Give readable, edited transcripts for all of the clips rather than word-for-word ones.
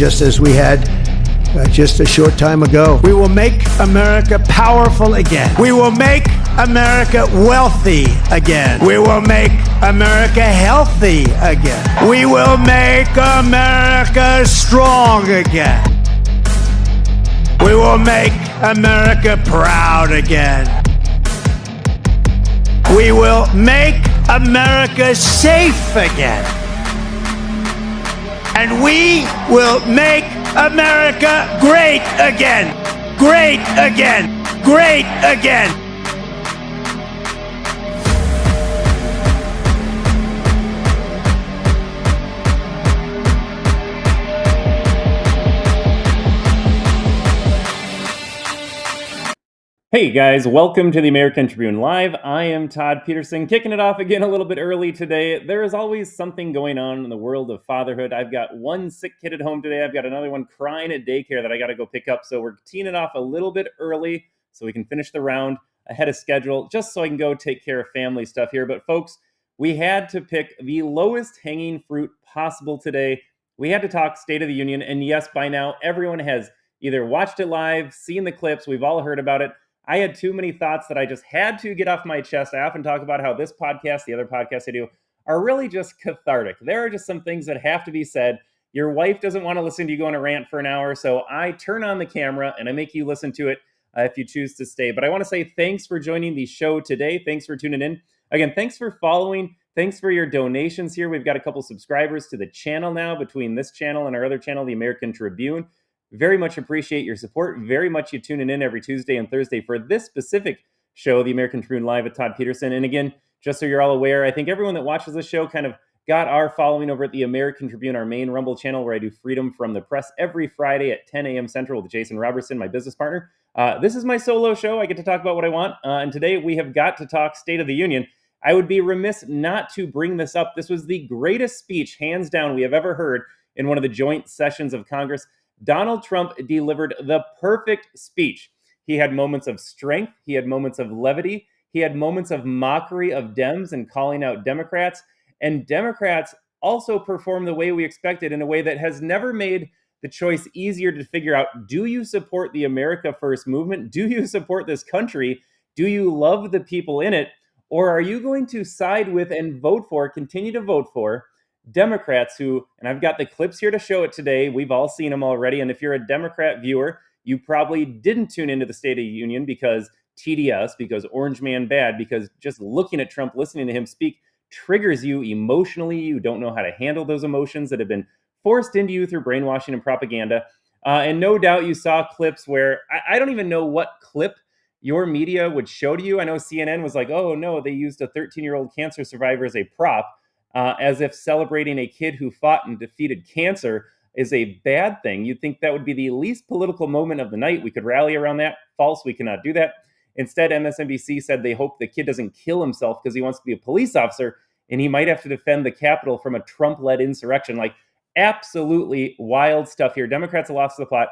just as we had just a short time ago. We will make America powerful again. We will make America wealthy again. We will make America healthy again. We will make America strong again. We will make America proud again. We will make America safe again. And we will make America great again. Great again. Great again. Hey guys, welcome to the American Tribune Live. I am Todd Peterson, kicking it off again a little bit early today. There is always something going on in the world of fatherhood. I've got one sick kid at home today. I've got another one crying at daycare that I got to go pick up. So we're teeing it off a little bit early so we can finish the round ahead of schedule, just so I can go take care of family stuff here. But folks, we had to pick the lowest hanging fruit possible today. We had to talk State of the Union. And yes, by now, everyone has either watched it live, seen the clips, we've all heard about it. I had too many thoughts that I just had to get off my chest. I often talk about how this podcast, the other podcasts I do, are really just cathartic. There are just some things that have to be said. Your wife doesn't want to listen to you go on a rant for an hour, so I turn on the camera and I make you listen to it if you choose to stay. But I want to say thanks for joining the show today. Thanks for tuning in. Again, thanks for following. Thanks for your donations here. We've got a couple subscribers to the channel now between this channel and our other channel, the American Tribune. Very much appreciate your support. Very much you tuning in every Tuesday and Thursday for this specific show, the American Tribune Live with Todd Peterson. And again, just so you're all aware, I think everyone that watches this show kind of got our following over at the American Tribune, our main Rumble channel, where I do Freedom from the Press every Friday at 10 a.m. Central with Jason Robertson, my business partner. This is my solo show. I get to talk about what I want. And today we have got to talk State of the Union. I would be remiss not to bring this up. This was the greatest speech, hands down, we have ever heard in one of the joint sessions of Congress. Donald Trump delivered the perfect speech. He had moments of strength. He had moments of levity. He had moments of mockery of Dems and calling out Democrats. And Democrats also performed the way we expected, in a way that has never made the choice easier to figure out, do you support the America First movement? Do you support this country? Do you love the people in it? Or are you going to side with and vote for, continue to vote for, Democrats who, and I've got the clips here to show it today, we've all seen them already, and if you're a Democrat viewer, you probably didn't tune into the State of the Union because TDS, because Orange Man bad, because just looking at Trump, listening to him speak, triggers you emotionally. You don't know how to handle those emotions that have been forced into you through brainwashing and propaganda. And no doubt you saw clips where, I don't even know what clip your media would show to you. I know CNN was like, oh no, they used a 13-year-old cancer survivor as a prop. As if celebrating a kid who fought and defeated cancer is a bad thing. You'd think that would be the least political moment of the night. We could rally around that. False, we cannot do that. Instead, MSNBC said they hope the kid doesn't kill himself because he wants to be a police officer and he might have to defend the Capitol from a Trump-led insurrection. Like, absolutely wild stuff here. Democrats have lost the plot.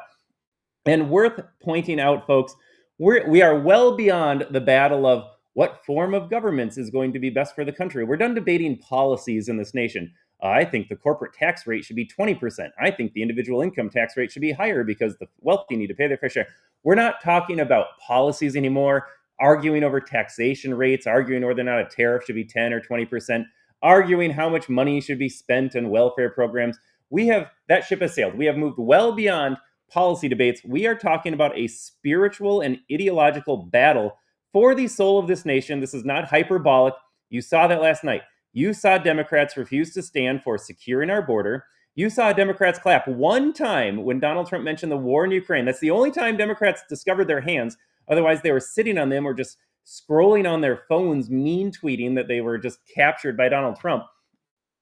And worth pointing out, folks, we are well beyond the battle of what form of governments is going to be best for the country. We're done debating policies in this nation. I think the corporate tax rate should be 20%. I think the individual income tax rate should be higher because the wealthy need to pay their fair share. We're not talking about policies anymore, arguing over taxation rates, arguing whether or not a tariff should be 10 or 20%, arguing how much money should be spent on welfare programs. That ship has sailed. We have moved well beyond policy debates. We are talking about a spiritual and ideological battle for the soul of this nation. This is not hyperbolic. You saw that last night. You saw Democrats refuse to stand for securing our border. You saw Democrats clap one time when Donald Trump mentioned the war in Ukraine. That's the only time Democrats discovered their hands. Otherwise, they were sitting on them or just scrolling on their phones, mean tweeting that they were just captured by Donald Trump.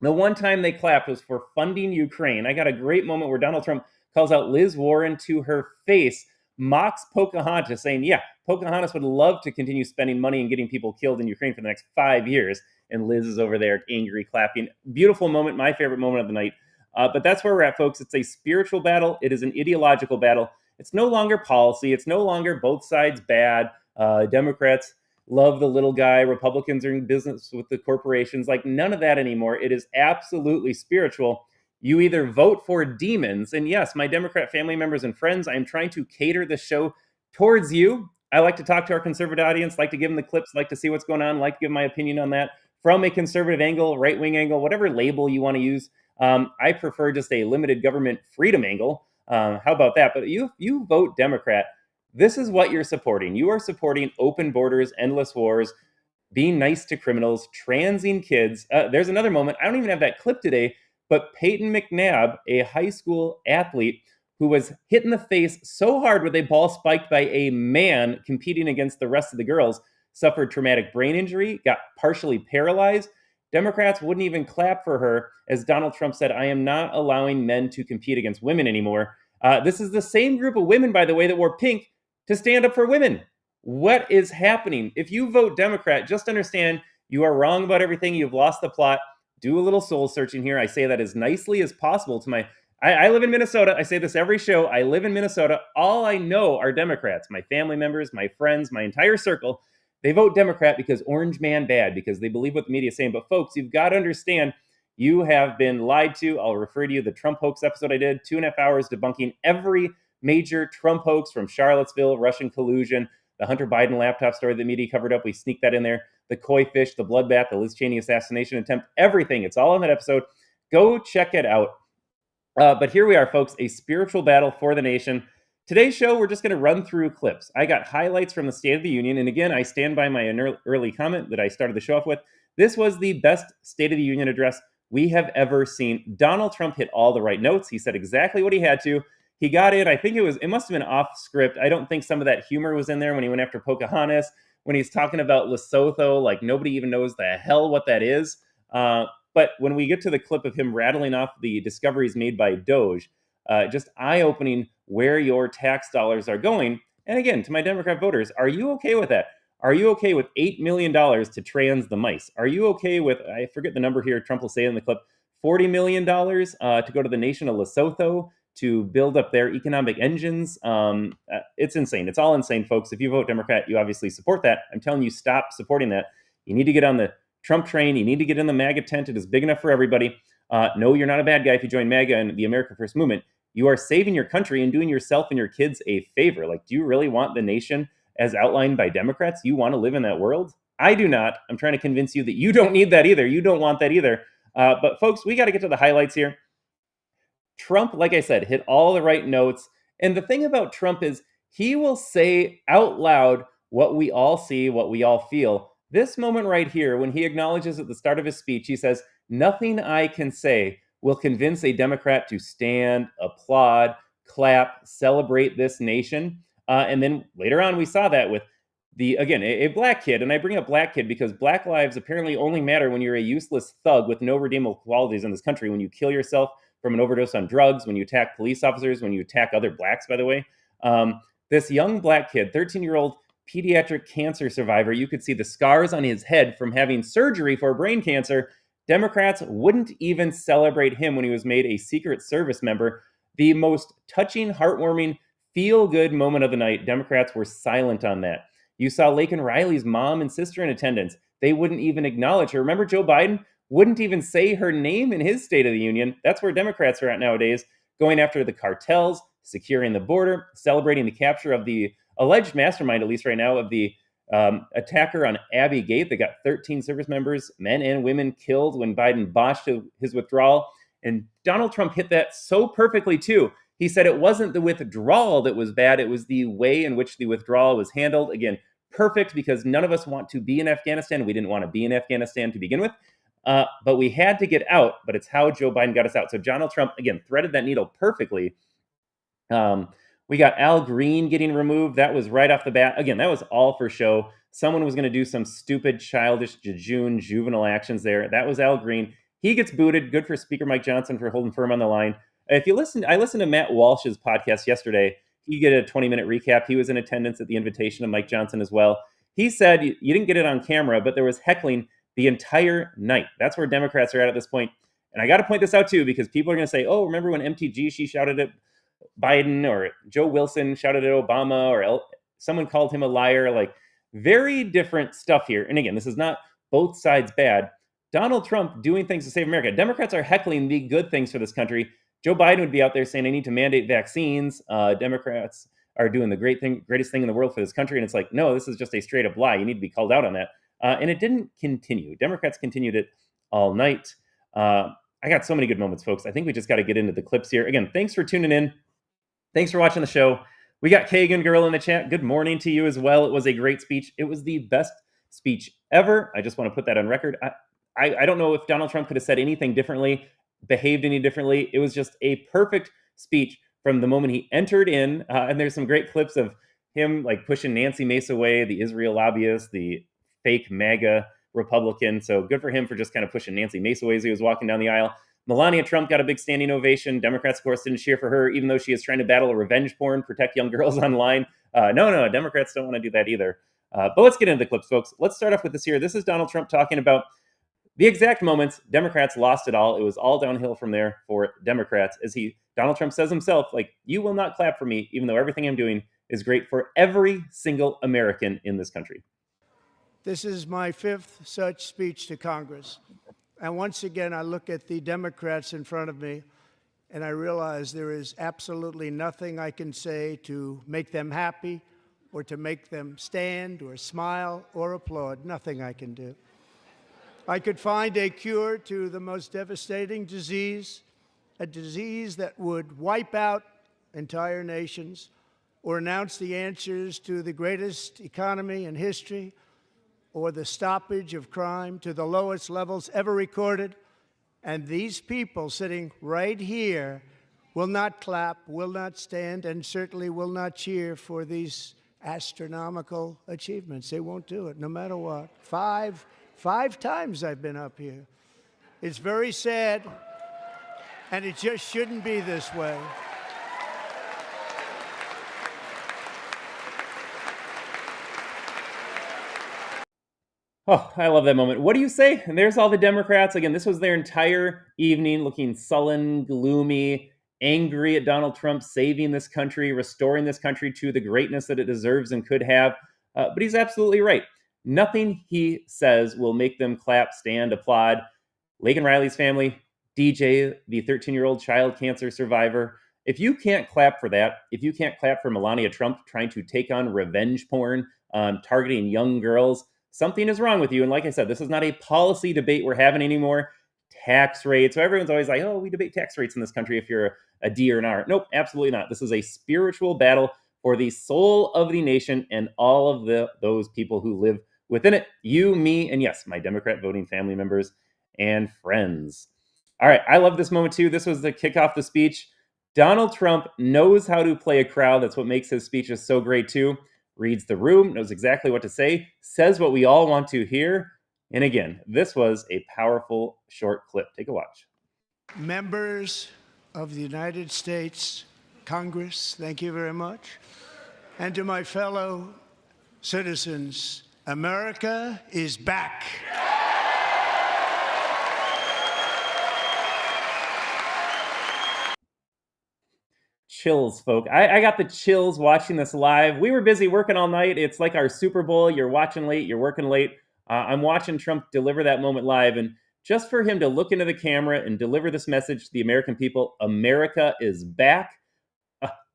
The one time they clapped was for funding Ukraine. I got a great moment where Donald Trump calls out Liz Warren to her face, mocks Pocahontas, saying, yeah, Pocahontas would love to continue spending money and getting people killed in Ukraine for the next 5 years. And Liz is over there angry, clapping. Beautiful moment, my favorite moment of the night. But that's where we're at, folks. It's a spiritual battle. It is an ideological battle. It's no longer policy. It's no longer both sides bad. Democrats love the little guy. Republicans are in business with the corporations. Like, none of that anymore. It is absolutely spiritual. You either vote for demons, and yes, my Democrat family members and friends, I'm trying to cater the show towards you. I like to talk to our conservative audience, like to give them the clips, like to see what's going on, like to give my opinion on that from a conservative angle, right wing angle, whatever label you want to use. I prefer just a limited government freedom angle. How about that? But you vote Democrat, this is what you're supporting. You are supporting open borders, endless wars, being nice to criminals, transing kids. There's another moment. I don't even have that clip today, but Peyton McNabb, a high school athlete who was hit in the face so hard with a ball spiked by a man competing against the rest of the girls, suffered traumatic brain injury, got partially paralyzed. Democrats wouldn't even clap for her, as Donald Trump said, I am not allowing men to compete against women anymore. This is the same group of women, by the way, that wore pink to stand up for women. What is happening? If you vote Democrat, just understand you are wrong about everything. You've lost the plot. Do a little soul searching here. I say that as nicely as possible to my. I live in Minnesota. I say this every show. I live in Minnesota. All I know are Democrats. My family members, my friends, my entire circle. They vote Democrat because orange man bad, because they believe what the media is saying. But folks, you've got to understand you have been lied to. I'll refer to you the Trump hoax episode I did, 2.5 hours debunking every major Trump hoax from Charlottesville, Russian collusion, the Hunter Biden laptop story the media covered up. We sneak that in there. The koi fish, the bloodbath, the Liz Cheney assassination attempt, everything. It's all in that episode. Go check it out. But here we are, folks, a spiritual battle for the nation. Today's show, we're just going to run through clips. I got highlights from the State of the Union. And again, I stand by my early comment that I started the show off with. This was the best State of the Union address we have ever seen. Donald Trump hit all the right notes. He said exactly what he had to. He got in. I think it must have been off script. I don't think some of that humor was in there when he went after Pocahontas, when he's talking about Lesotho, like nobody even knows the hell what that is. But when we get to the clip of him rattling off the discoveries made by Doge, just eye-opening where your tax dollars are going. And again, to my Democrat voters, are you okay with that? Are you okay with $8 million to trans the mice? Are you okay with, I forget the number here, Trump will say in the clip, $40 million to go to the nation of Lesotho to build up their economic engines? It's insane. It's all insane, folks. If you vote Democrat, you obviously support that. I'm telling you, stop supporting that. You need to get on the Trump train. You need to get in the MAGA tent. It is big enough for everybody. No, you're not a bad guy if you join MAGA and the America First movement. You are saving your country and doing yourself and your kids a favor. Like, do you really want the nation as outlined by Democrats? You want to live in that world? I do not. I'm trying to convince you that you don't need that either. You don't want that either. But folks, we got to get to the highlights here. Trump, like I said, hit all the right notes. And the thing about Trump is he will say out loud what we all see, what we all feel. This moment right here, when he acknowledges at the start of his speech, he says, nothing I can say will convince a Democrat to stand, applaud, clap, celebrate this nation. And then later on, we saw that with a black kid. And I bring up black kid because black lives apparently only matter when you're a useless thug with no redeemable qualities in this country, when you kill yourself from an overdose on drugs, when you attack police officers, when you attack other blacks, by the way. This young black kid, 13-year-old pediatric cancer survivor, you could see the scars on his head from having surgery for brain cancer. Democrats wouldn't even celebrate him when he was made a Secret Service member. The most touching, heartwarming, feel-good moment of the night. Democrats were silent on that. You saw Laken Riley's mom and sister in attendance. They wouldn't even acknowledge her. Remember, Joe Biden wouldn't even say her name in his State of the Union. That's where Democrats are at nowadays, going after the cartels, securing the border, celebrating the capture of the alleged mastermind, at least right now, of the attacker on Abbey Gate that got 13 service members, men and women, killed when Biden botched his withdrawal. And Donald Trump hit that so perfectly, too. He said it wasn't the withdrawal that was bad. It was the way in which the withdrawal was handled. Again, perfect, because none of us want to be in Afghanistan. We didn't want to be in Afghanistan to begin with. But we had to get out, but it's how Joe Biden got us out. So Donald Trump, again, threaded that needle perfectly. We got Al Green getting removed. That was right off the bat. Again, that was all for show. Someone was going to do some stupid, childish, jejune, juvenile actions there. That was Al Green. He gets booted. Good for Speaker Mike Johnson for holding firm on the line. If you listen, I listened to Matt Walsh's podcast yesterday. He did a 20-minute recap. He was in attendance at the invitation of Mike Johnson as well. He said you didn't get it on camera, but there was heckling the entire night. That's where Democrats are at this point. And I got to point this out, too, because people are going to say, oh, remember when MTG, she shouted at Biden, or Joe Wilson shouted at Obama, or someone called him a liar. Like, very different stuff here. And again, this is not both sides bad, Donald Trump doing things to save America. Democrats are heckling the good things for this country. Joe Biden would be out there saying, I need to mandate vaccines. Democrats are doing the greatest thing in the world for this country. And it's like, no, this is just a straight up lie. You need to be called out on that. And it didn't continue. Democrats continued it all night. I got so many good moments, folks. I think we just got to get into the clips here. Again, thanks for tuning in. Thanks for watching the show. We got Kagan Girl in the chat. Good morning to you as well. It was a great speech. It was the best speech ever. I just want to put that on record. I don't know if Donald Trump could have said anything differently, behaved any differently. It was just a perfect speech from the moment he entered in. And there's some great clips of him like pushing Nancy Mace away, the Israel lobbyist, the fake MAGA Republican. So good for him for just kind of pushing Nancy Mace away as he was walking down the aisle. Melania Trump got a big standing ovation. Democrats, of course, didn't cheer for her, even though she is trying to battle a revenge porn, protect young girls online. No, Democrats don't want to do that either. But let's get into the clips, folks. Let's start off with this here. This is Donald Trump talking about the exact moments Democrats lost it all. It was all downhill from there for Democrats. Donald Trump says himself, like, you will not clap for me, even though everything I'm doing is great for every single American in this country. This is my fifth such speech to Congress. And once again, I look at the Democrats in front of me, and I realize there is absolutely nothing I can say to make them happy or to make them stand or smile or applaud. Nothing I can do. I could find a cure to the most devastating disease, a disease that would wipe out entire nations, or announce the answers to the greatest economy in history, or the stoppage of crime to the lowest levels ever recorded. And these people sitting right here will not clap, will not stand, and certainly will not cheer for these astronomical achievements. They won't do it, no matter what. Five times I've been up here. It's very sad, and it just shouldn't be this way. Oh, I love that moment. What do you say? And there's all the Democrats. Again, this was their entire evening looking sullen, gloomy, angry at Donald Trump saving this country, restoring this country to the greatness that it deserves and could have. But he's absolutely right. Nothing he says will make them clap, stand, applaud. Laken Riley's family, DJ, the 13-year-old child cancer survivor. If you can't clap for that, if you can't clap for Melania Trump trying to take on revenge porn, targeting young girls, something is wrong with you. And like I said, this is not a policy debate we're having anymore. Tax rates. So everyone's always like, oh, we debate tax rates in this country if you're a D or an R. Nope, absolutely not. This is a spiritual battle for the soul of the nation and all of those people who live within it. You, me, and yes, my Democrat voting family members and friends. All right, I love this moment too. This was the kickoff the speech. Donald Trump knows how to play a crowd. That's what makes his speeches so great too. Reads the room, knows exactly what to say, says what we all want to hear. And again, this was a powerful short clip. Take a watch. Members of the United States Congress, thank you very much. And to my fellow citizens, America is back. Chills, folk. I got the chills watching this live. We were busy working all night. It's like our Super Bowl. You're watching late, you're working late. I'm watching Trump deliver that moment live. And just for him to look into the camera and deliver this message to the American people, America is back.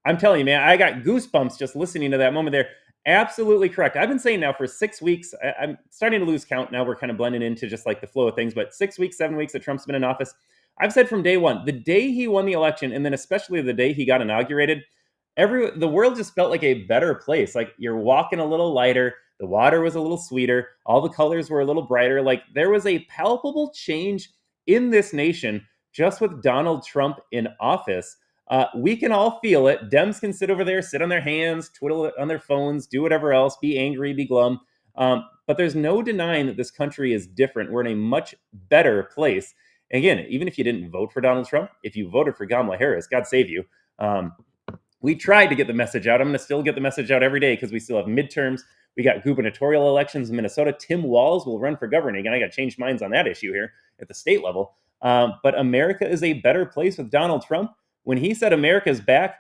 I'm telling you, man, I got goosebumps just listening to that moment there. Absolutely correct. I've been saying now for 6 weeks, I'm starting to lose count now. We're kind of blending into just like the flow of things, but 6 weeks, 7 weeks that Trump's been in office. I've said from day one, the day he won the election, and then especially the day he got inaugurated, the world just felt like a better place. Like you're walking a little lighter, the water was a little sweeter, all the colors were a little brighter. Like there was a palpable change in this nation just with Donald Trump in office. We can all feel it. Dems can sit over there, sit on their hands, twiddle on their phones, do whatever else, be angry, be glum. But there's no denying that this country is different. We're in a much better place. Again, even if you didn't vote for Donald Trump, if you voted for Kamala Harris, God save you. We tried to get the message out. I'm going to still get the message out every day because we still have midterms. We got gubernatorial elections in Minnesota. Tim Walz will run for governor again. I got to change minds on that issue here at the state level. But America is a better place with Donald Trump. When he said America's back,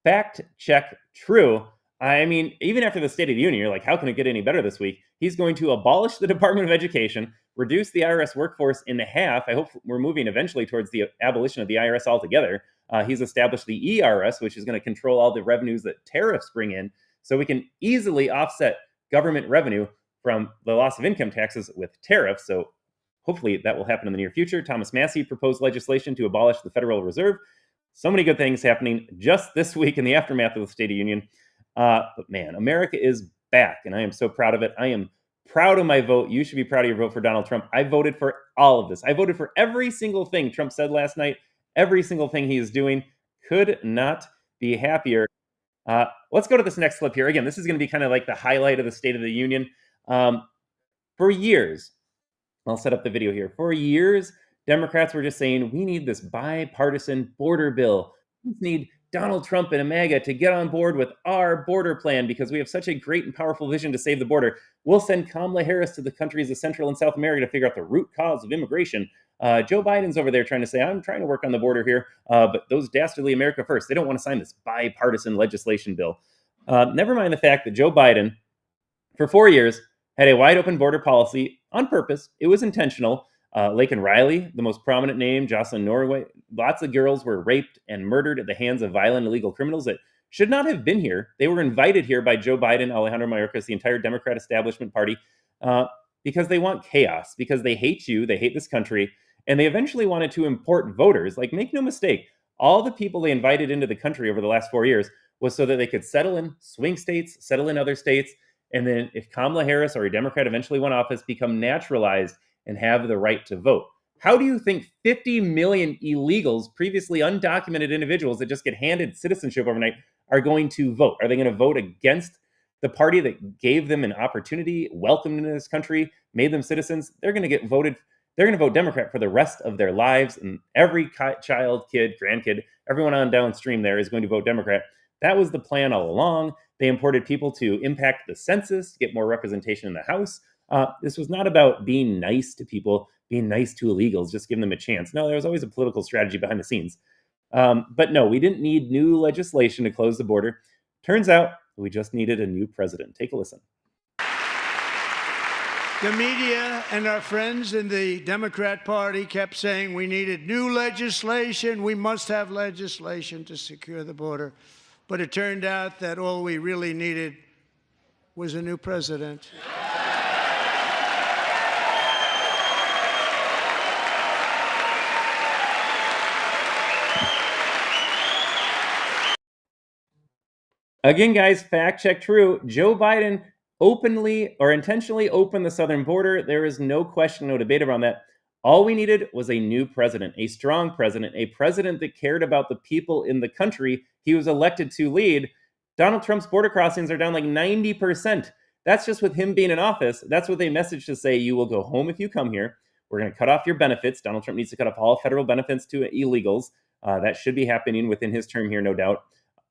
fact check, true. I mean, even after the State of the Union, you're like, how can it get any better this week? He's going to abolish the Department of Education, reduce the IRS workforce in half. I hope we're moving eventually towards the abolition of the IRS altogether. He's established the ERS, which is going to control all the revenues that tariffs bring in, so we can easily offset government revenue from the loss of income taxes with tariffs. So hopefully that will happen in the near future. Thomas Massie proposed legislation to abolish the Federal Reserve. So many good things happening just this week in the aftermath of the State of Union. But man, America is back, and I am so proud of it. I am proud of my vote. You should be proud of your vote for Donald Trump. I voted for all of this. I voted for every single thing Trump said last night, every single thing he is doing. Could not be happier. Let's go to this next clip here. Again, this is going to be kind of like the highlight of the State of the Union. For years, I'll set up the video here. For years, Democrats were just saying, we need this bipartisan border bill. We need Donald Trump and MAGA to get on board with our border plan because we have such a great and powerful vision to save the border. We'll send Kamala Harris to the countries of Central and South America to figure out the root cause of immigration. Joe Biden's over there trying to say, I'm trying to work on the border here, but those dastardly America First, they don't want to sign this bipartisan legislation bill. Never mind the fact that Joe Biden, for 4 years, had a wide open border policy on purpose. It was intentional. Laken Riley, the most prominent name, Jocelyn Norway, lots of girls were raped and murdered at the hands of violent illegal criminals that should not have been here. They were invited here by Joe Biden, Alejandro Mayorkas, the entire Democrat establishment party, because they want chaos, because they hate you, they hate this country, and they eventually wanted to import voters. Like, make no mistake, all the people they invited into the country over the last 4 years was so that they could settle in swing states, settle in other states, and then if Kamala Harris or a Democrat eventually won office, become naturalized and have the right to vote. How do you think 50 million illegals, previously undocumented individuals that just get handed citizenship overnight, are going to vote? Are they going to vote against the party that gave them an opportunity, welcomed them into this country, made them citizens? They're going to get voted. They're going to vote Democrat for the rest of their lives. And every child, kid, grandkid, everyone on downstream there is going to vote Democrat. That was the plan all along. They imported people to impact the census, get more representation in the House. This was not about being nice to people, being nice to illegals, just giving them a chance. No, there was always a political strategy behind the scenes. But no, we didn't need new legislation to close the border. Turns out we just needed a new president. Take a listen. The media and our friends in the Democrat Party kept saying we needed new legislation. We must have legislation to secure the border. But it turned out that all we really needed was a new president. Again, guys, fact check true. Joe Biden openly or intentionally opened the southern border. There is no question, no debate around that. All we needed was a new president, a strong president, a president that cared about the people in the country he was elected to lead. Donald Trump's border crossings are down like 90%. That's just with him being in office. That's what they message to say, you will go home if you come here. We're going to cut off your benefits. Donald Trump needs to cut off all federal benefits to illegals. That should be happening within his term here, no doubt.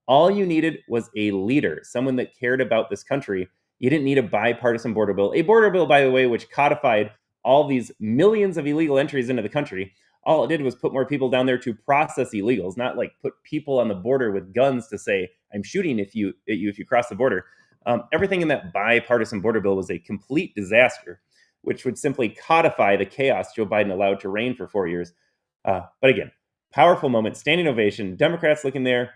All you needed was a leader, someone that cared about this country. You didn't need a bipartisan border bill. A border bill, by the way, which codified all these millions of illegal entries into the country. All it did was put more people down there to process illegals, not like put people on the border with guns to say, I'm shooting at you if you cross the border. Everything in that bipartisan border bill was a complete disaster, which would simply codify the chaos Joe Biden allowed to reign for 4 years. But again, powerful moment, standing ovation, Democrats looking there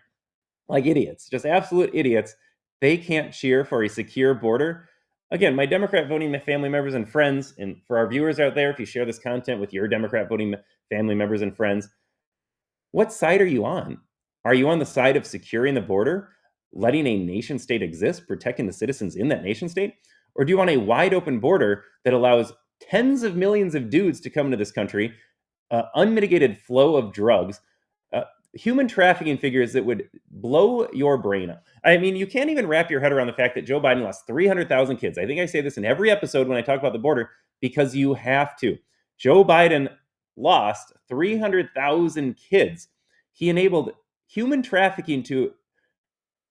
like idiots, just absolute idiots. They can't cheer for a secure border. Again, my Democrat voting family members and friends, and for our viewers out there, if you share this content with your Democrat voting family members and friends, what side are you on? Are you on the side of securing the border, letting a nation state exist, protecting the citizens in that nation state? Or do you want a wide open border that allows tens of millions of dudes to come into this country, unmitigated flow of drugs, human trafficking figures that would blow your brain up? I mean, you can't even wrap your head around the fact that Joe Biden lost 300,000 kids. I think I say this in every episode when I talk about the border, because you have to. Joe Biden lost 300,000 kids. He enabled human trafficking to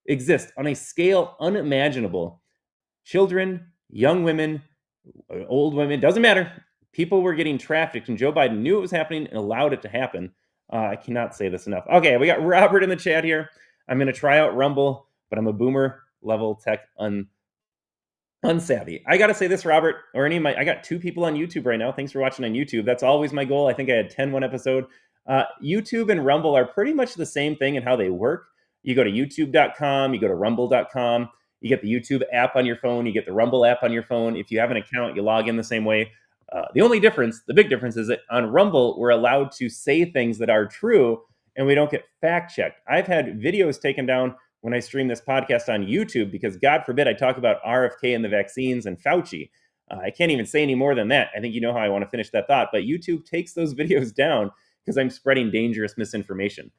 exist on a scale unimaginable. Children, young women, old women, doesn't matter. People were getting trafficked, and Joe Biden knew it was happening and allowed it to happen. I cannot say this enough. Okay, we got Robert in the chat here. I'm going to try out Rumble, but I'm a boomer level tech unsavvy. I got to say this, Robert, or any of my, I got 2 people on YouTube right now. Thanks for watching on YouTube. That's always my goal. I think I had 10 one episode. YouTube and Rumble are pretty much the same thing in how they work. You go to youtube.com, you go to rumble.com, you get the YouTube app on your phone, you get the Rumble app on your phone. If you have an account, you log in the same way. The only difference, the big difference, is that on Rumble, we're allowed to say things that are true and we don't get fact checked. I've had videos taken down when I stream this podcast on YouTube because, God forbid, I talk about RFK and the vaccines and Fauci. I can't even say any more than that. I think you know how I want to finish that thought. But YouTube takes those videos down because I'm spreading dangerous misinformation.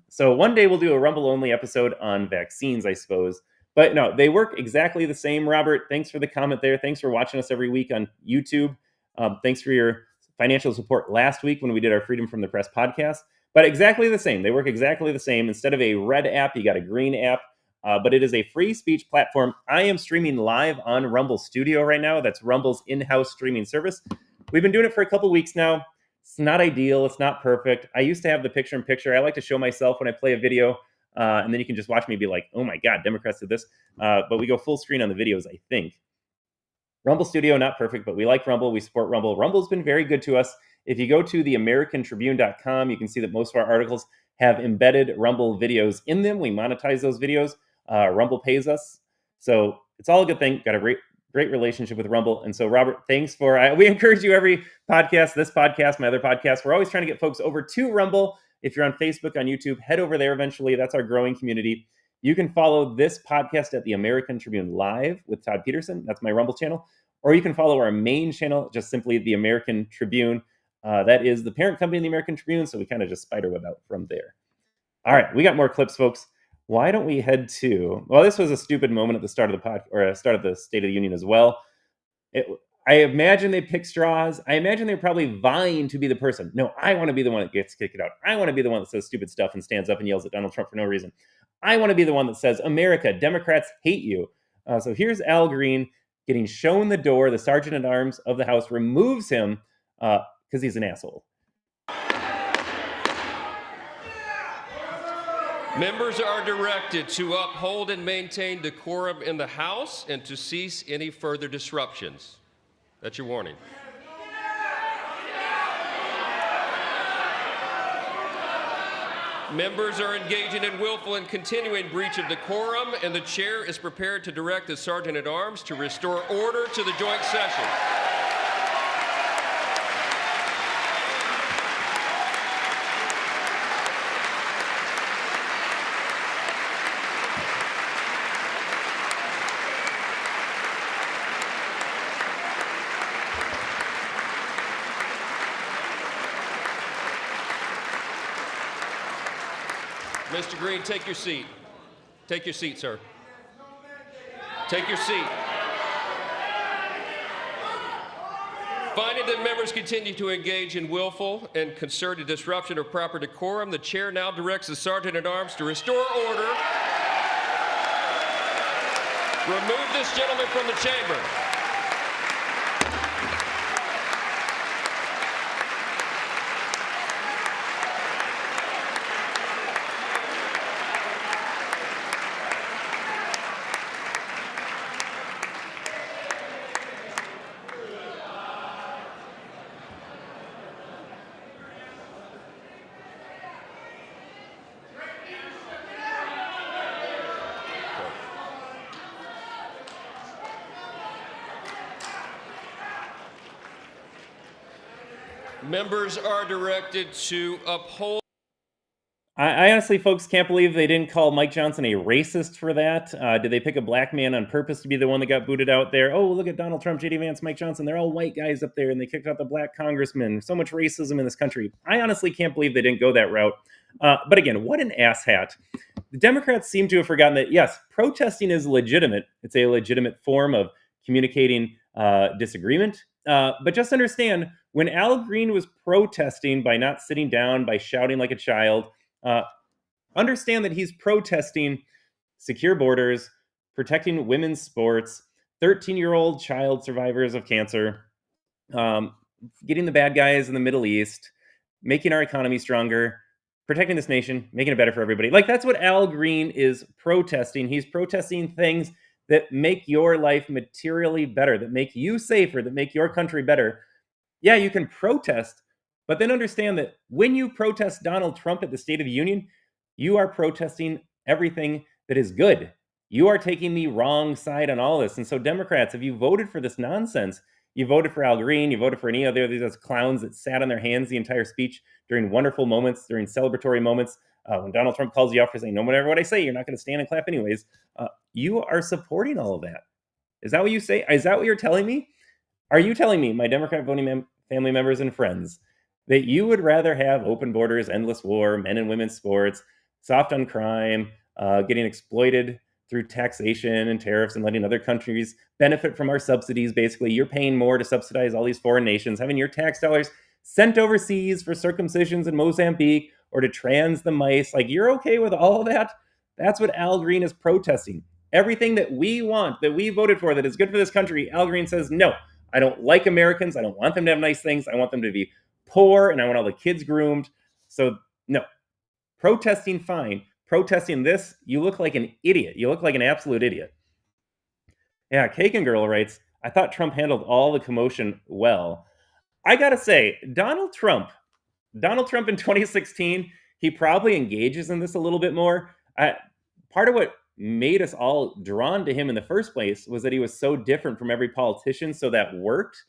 So one day we'll do a Rumble-only episode on vaccines, I suppose. But no, they work exactly the same, Robert. Thanks for the comment there. Thanks for watching us every week on YouTube. Thanks for your financial support last week when we did our Freedom from the Press podcast. But exactly the same. They work exactly the same. Instead of a red app, you got a green app. But it is a free speech platform. I am streaming live on Rumble Studio right now. That's Rumble's in-house streaming service. We've been doing it for a couple weeks now. It's not ideal. It's not perfect. I used to have the picture-in-picture. I like to show myself when I play a video, and then you can just watch me be like, oh my God, Democrats did this. But we go full screen on the videos, I think. Rumble Studio, not perfect, but we like Rumble. We support Rumble. Rumble's been very good to us. If you go to theamericantribune.com, you can see that most of our articles have embedded Rumble videos in them. We monetize those videos. Rumble pays us. So it's all a good thing. Got a great relationship with Rumble. And so, Robert, thanks for, we encourage you every podcast, this podcast, my other podcast. We're always trying to get folks over to Rumble. If you're on Facebook, on YouTube, head over there eventually. That's our growing community. You can follow this podcast at the American Tribune Live with Todd Peterson. That's my Rumble channel. Or you can follow our main channel, just simply the American Tribune. That is the parent company of the American Tribune, so we kind of just spiderweb out from there. All right, we got more clips, folks. Why don't we head to? Well, this was a stupid moment at the start of the podcast, or start of the State of the Union as well. I imagine they pick straws. I imagine they're probably vying to be the person. No, I want to be the one that gets kicked out. I want to be the one that says stupid stuff and stands up and yells at Donald Trump for no reason. I want to be the one that says, America, Democrats hate you. So here's Al Green getting shown the door. The sergeant at arms of the House removes him because he's an asshole. Members are directed to uphold and maintain decorum in the House and to cease any further disruptions. That's your warning. Members are engaging in willful and continuing breach of decorum, and the chair is prepared to direct the Sergeant at Arms to restore order to the joint session. Mr. Green, take your seat. Take your seat, sir. Take your seat. Finding that members continue to engage in willful and concerted disruption of proper decorum, the chair now directs the Sergeant at Arms to restore order. Remove this gentleman from the chamber. Members are directed to uphold. I honestly, folks, can't believe they didn't call Mike Johnson a racist for that. Did they pick a black man on purpose to be the one that got booted out there? Oh, look at Donald Trump, J.D. Vance, Mike Johnson. They're all white guys up there, and they kicked out the black congressman. So much racism in this country. I honestly can't believe they didn't go that route. But again, what an asshat. The Democrats seem to have forgotten that, yes, protesting is legitimate. It's a legitimate form of communicating disagreement. But just understand, when Al Green was protesting by not sitting down, by shouting like a child, understand that he's protesting secure borders, protecting women's sports, 13-year-old child survivors of cancer, getting the bad guys in the Middle East, making our economy stronger, protecting this nation, making it better for everybody. Like, that's what Al Green is protesting. He's protesting things that make your life materially better, that make you safer, that make your country better, yeah, you can protest, but then understand that when you protest Donald Trump at the State of the Union, you are protesting everything that is good. You are taking the wrong side on all this. And so, Democrats, if you voted for this nonsense, you voted for Al Green, you voted for any other of these clowns that sat on their hands the entire speech during wonderful moments, during celebratory moments, when Donald Trump calls you out for saying, no matter what I say, you're not going to stand and clap anyways. You are supporting all of that. Is that what you say? Is that what you're telling me? Are you telling me, my Democrat voting family members and friends, that you would rather have open borders, endless war, men and women's sports, soft on crime, getting exploited through taxation and tariffs and letting other countries benefit from our subsidies? Basically, you're paying more to subsidize all these foreign nations, having your tax dollars sent overseas for circumcisions in Mozambique or to trans the mice. Like, you're okay with all of that? That's what Al Green is protesting. Everything that we want, that we voted for, that is good for this country, Al Green says, no, I don't like Americans. I don't want them to have nice things. I want them to be poor, and I want all the kids groomed. So, no. Protesting, fine. Protesting this, you look like an idiot. You look like an absolute idiot. Yeah, Kagan Girl writes, I thought Trump handled all the commotion well. I gotta say, Donald Trump in 2016, he probably engages in this a little bit more. Part of what made us all drawn to him in the first place was that he was so different from every politician, so that worked.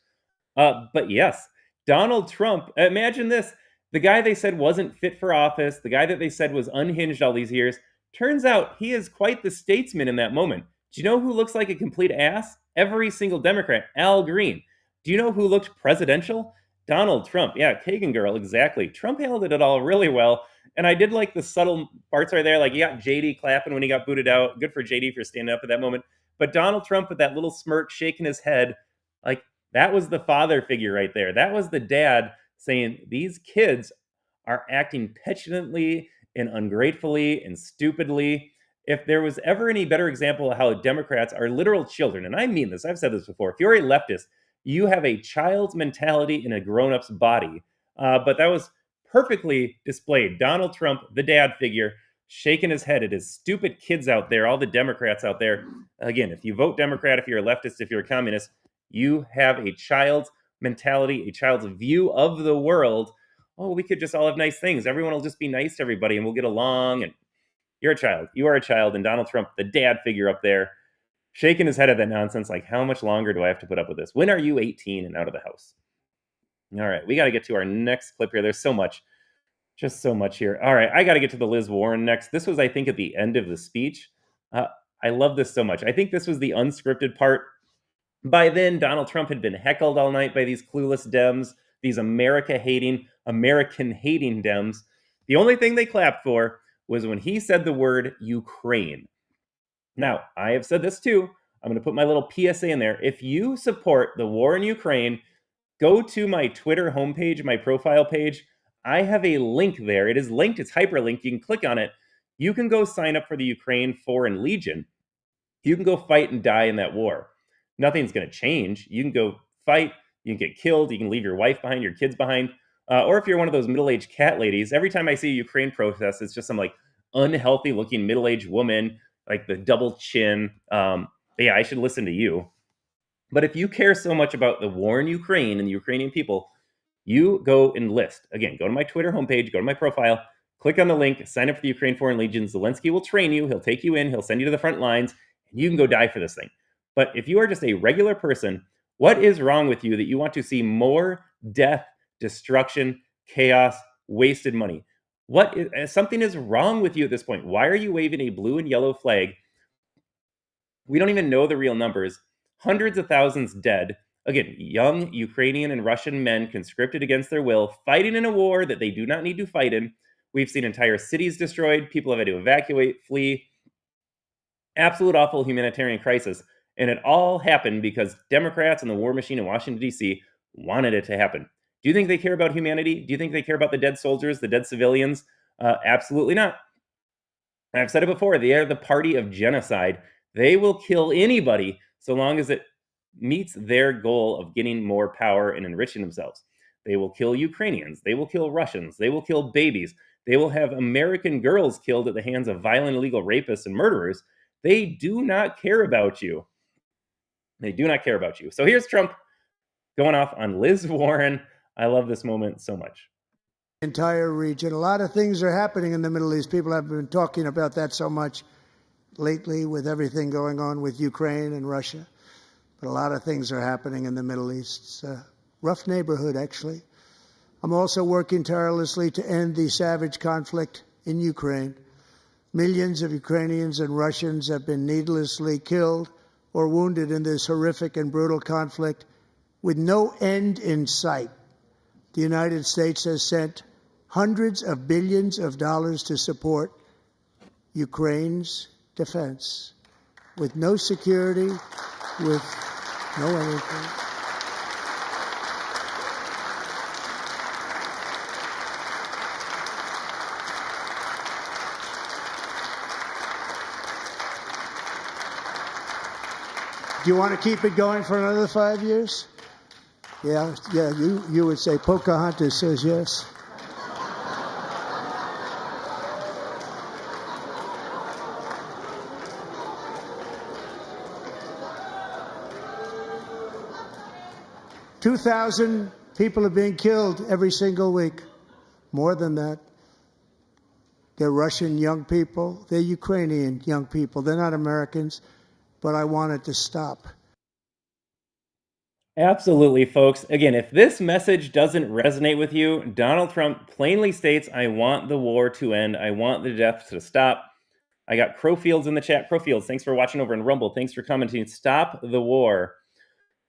But yes, Donald Trump, imagine this. The guy they said wasn't fit for office, the guy that they said was unhinged all these years, turns out he is quite the statesman in that moment. Do you know who looks like a complete ass? Every single Democrat, Al Green. Do you know who looked presidential? Donald Trump. Yeah, Kagan Girl, exactly. Trump handled it all really well. And I did like the subtle parts right there. Like, you got JD clapping when he got booted out. Good for JD for standing up at that moment. But Donald Trump with that little smirk shaking his head, like, that was the father figure right there. That was the dad saying, these kids are acting petulantly and ungratefully and stupidly. If there was ever any better example of how Democrats are literal children, and I mean this, I've said this before, if you're a leftist, you have a child's mentality in a grown-up's body. But that was perfectly displayed. Donald Trump, the dad figure, shaking his head at his stupid kids out there, all the Democrats out there. Again, if you vote Democrat, if you're a leftist, if you're a communist, you have a child's mentality, a child's view of the world. Oh, we could just all have nice things. Everyone will just be nice to everybody and we'll get along. And you're a child. You are a child. And Donald Trump, the dad figure up there, shaking his head at that nonsense, like, how much longer do I have to put up with this? When are you 18 and out of the house? All right, we got to get to our next clip here. There's so much, just so much here. All right, I got to get to the Liz Warren next. This was, I think, at the end of the speech. I love this so much. I think this was the unscripted part. By then, Donald Trump had been heckled all night by these clueless Dems, these American-hating Dems. The only thing they clapped for was when he said the word Ukraine. Now, I have said this too. I'm going to put my little PSA in there. If you support the war in Ukraine, go to my Twitter homepage, my profile page. I have a link there. It is linked. It's hyperlinked. You can click on it. You can go sign up for the Ukraine Foreign Legion. You can go fight and die in that war. Nothing's going to change. You can go fight. You can get killed. You can leave your wife behind, your kids behind. Or if you're one of those middle-aged cat ladies, every time I see a Ukraine protest, it's just some like unhealthy looking middle-aged woman, like the double chin. Yeah, I should listen to you. But if you care so much about the war in Ukraine and the Ukrainian people, you go enlist. Again, go to my Twitter homepage, go to my profile, click on the link, sign up for the Ukraine Foreign Legion. Zelensky will train you. He'll take you in. He'll send you to the front lines, and you can go die for this thing. But if you are just a regular person, what is wrong with you that you want to see more death, destruction, chaos, wasted money? Something is wrong with you at this point. Why are you waving a blue and yellow flag? We don't even know the real numbers. Hundreds of thousands dead. Again, young Ukrainian and Russian men conscripted against their will, fighting in a war that they do not need to fight in. We've seen entire cities destroyed. People have had to evacuate, flee. Absolute awful humanitarian crisis. And it all happened because Democrats and the war machine in Washington, D.C. wanted it to happen. Do you think they care about humanity? Do you think they care about the dead soldiers, the dead civilians? Absolutely not. I've said it before. They are the party of genocide. They will kill anybody so long as it meets their goal of getting more power and enriching themselves. They will kill Ukrainians. They will kill Russians. They will kill babies. They will have American girls killed at the hands of violent illegal rapists and murderers. They do not care about you. They do not care about you. So here's Trump going off on Liz Warren. I love this moment so much. Entire region. A lot of things are happening in the Middle East. People have been talking about that so much lately with everything going on with Ukraine and Russia. But a lot of things are happening in the Middle East. It's a rough neighborhood, actually. I'm also working tirelessly to end the savage conflict in Ukraine. Millions of Ukrainians and Russians have been needlessly killed or wounded in this horrific and brutal conflict with no end in sight. The United States has sent hundreds of billions of dollars to support Ukraine's defense with no security, with no anything. Do you want to keep it going for another 5 years? Yeah, you would say Pocahontas says yes. $2,000 people are being killed every single week. More than that. They're Russian young people. They're Ukrainian young people. They're not Americans, but I want it to stop. Absolutely, folks. Again, if this message doesn't resonate with you, Donald Trump plainly states, I want the war to end. I want the deaths to stop. I got Crowfields in the chat. Crowfields, thanks for watching over in Rumble. Thanks for commenting. Stop the war.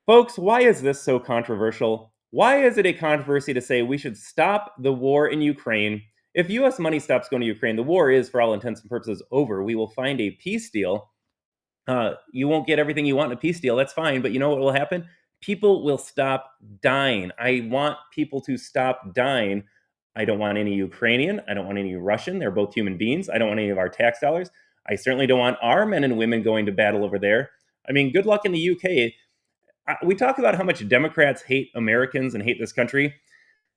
Folks, why is this so controversial? Why is it a controversy to say we should stop the war in Ukraine? If U.S. money stops going to Ukraine, the war is, for all intents and purposes, over. We will find a peace deal. You won't get everything you want in a peace deal. That's fine. But you know what will happen? People will stop dying. I want people to stop dying. I don't want any Ukrainian. I don't want any Russian. They're both human beings. I don't want any of our tax dollars. I certainly don't want our men and women going to battle over there. I mean, good luck in the UK. We talk about how much Democrats hate Americans and hate this country.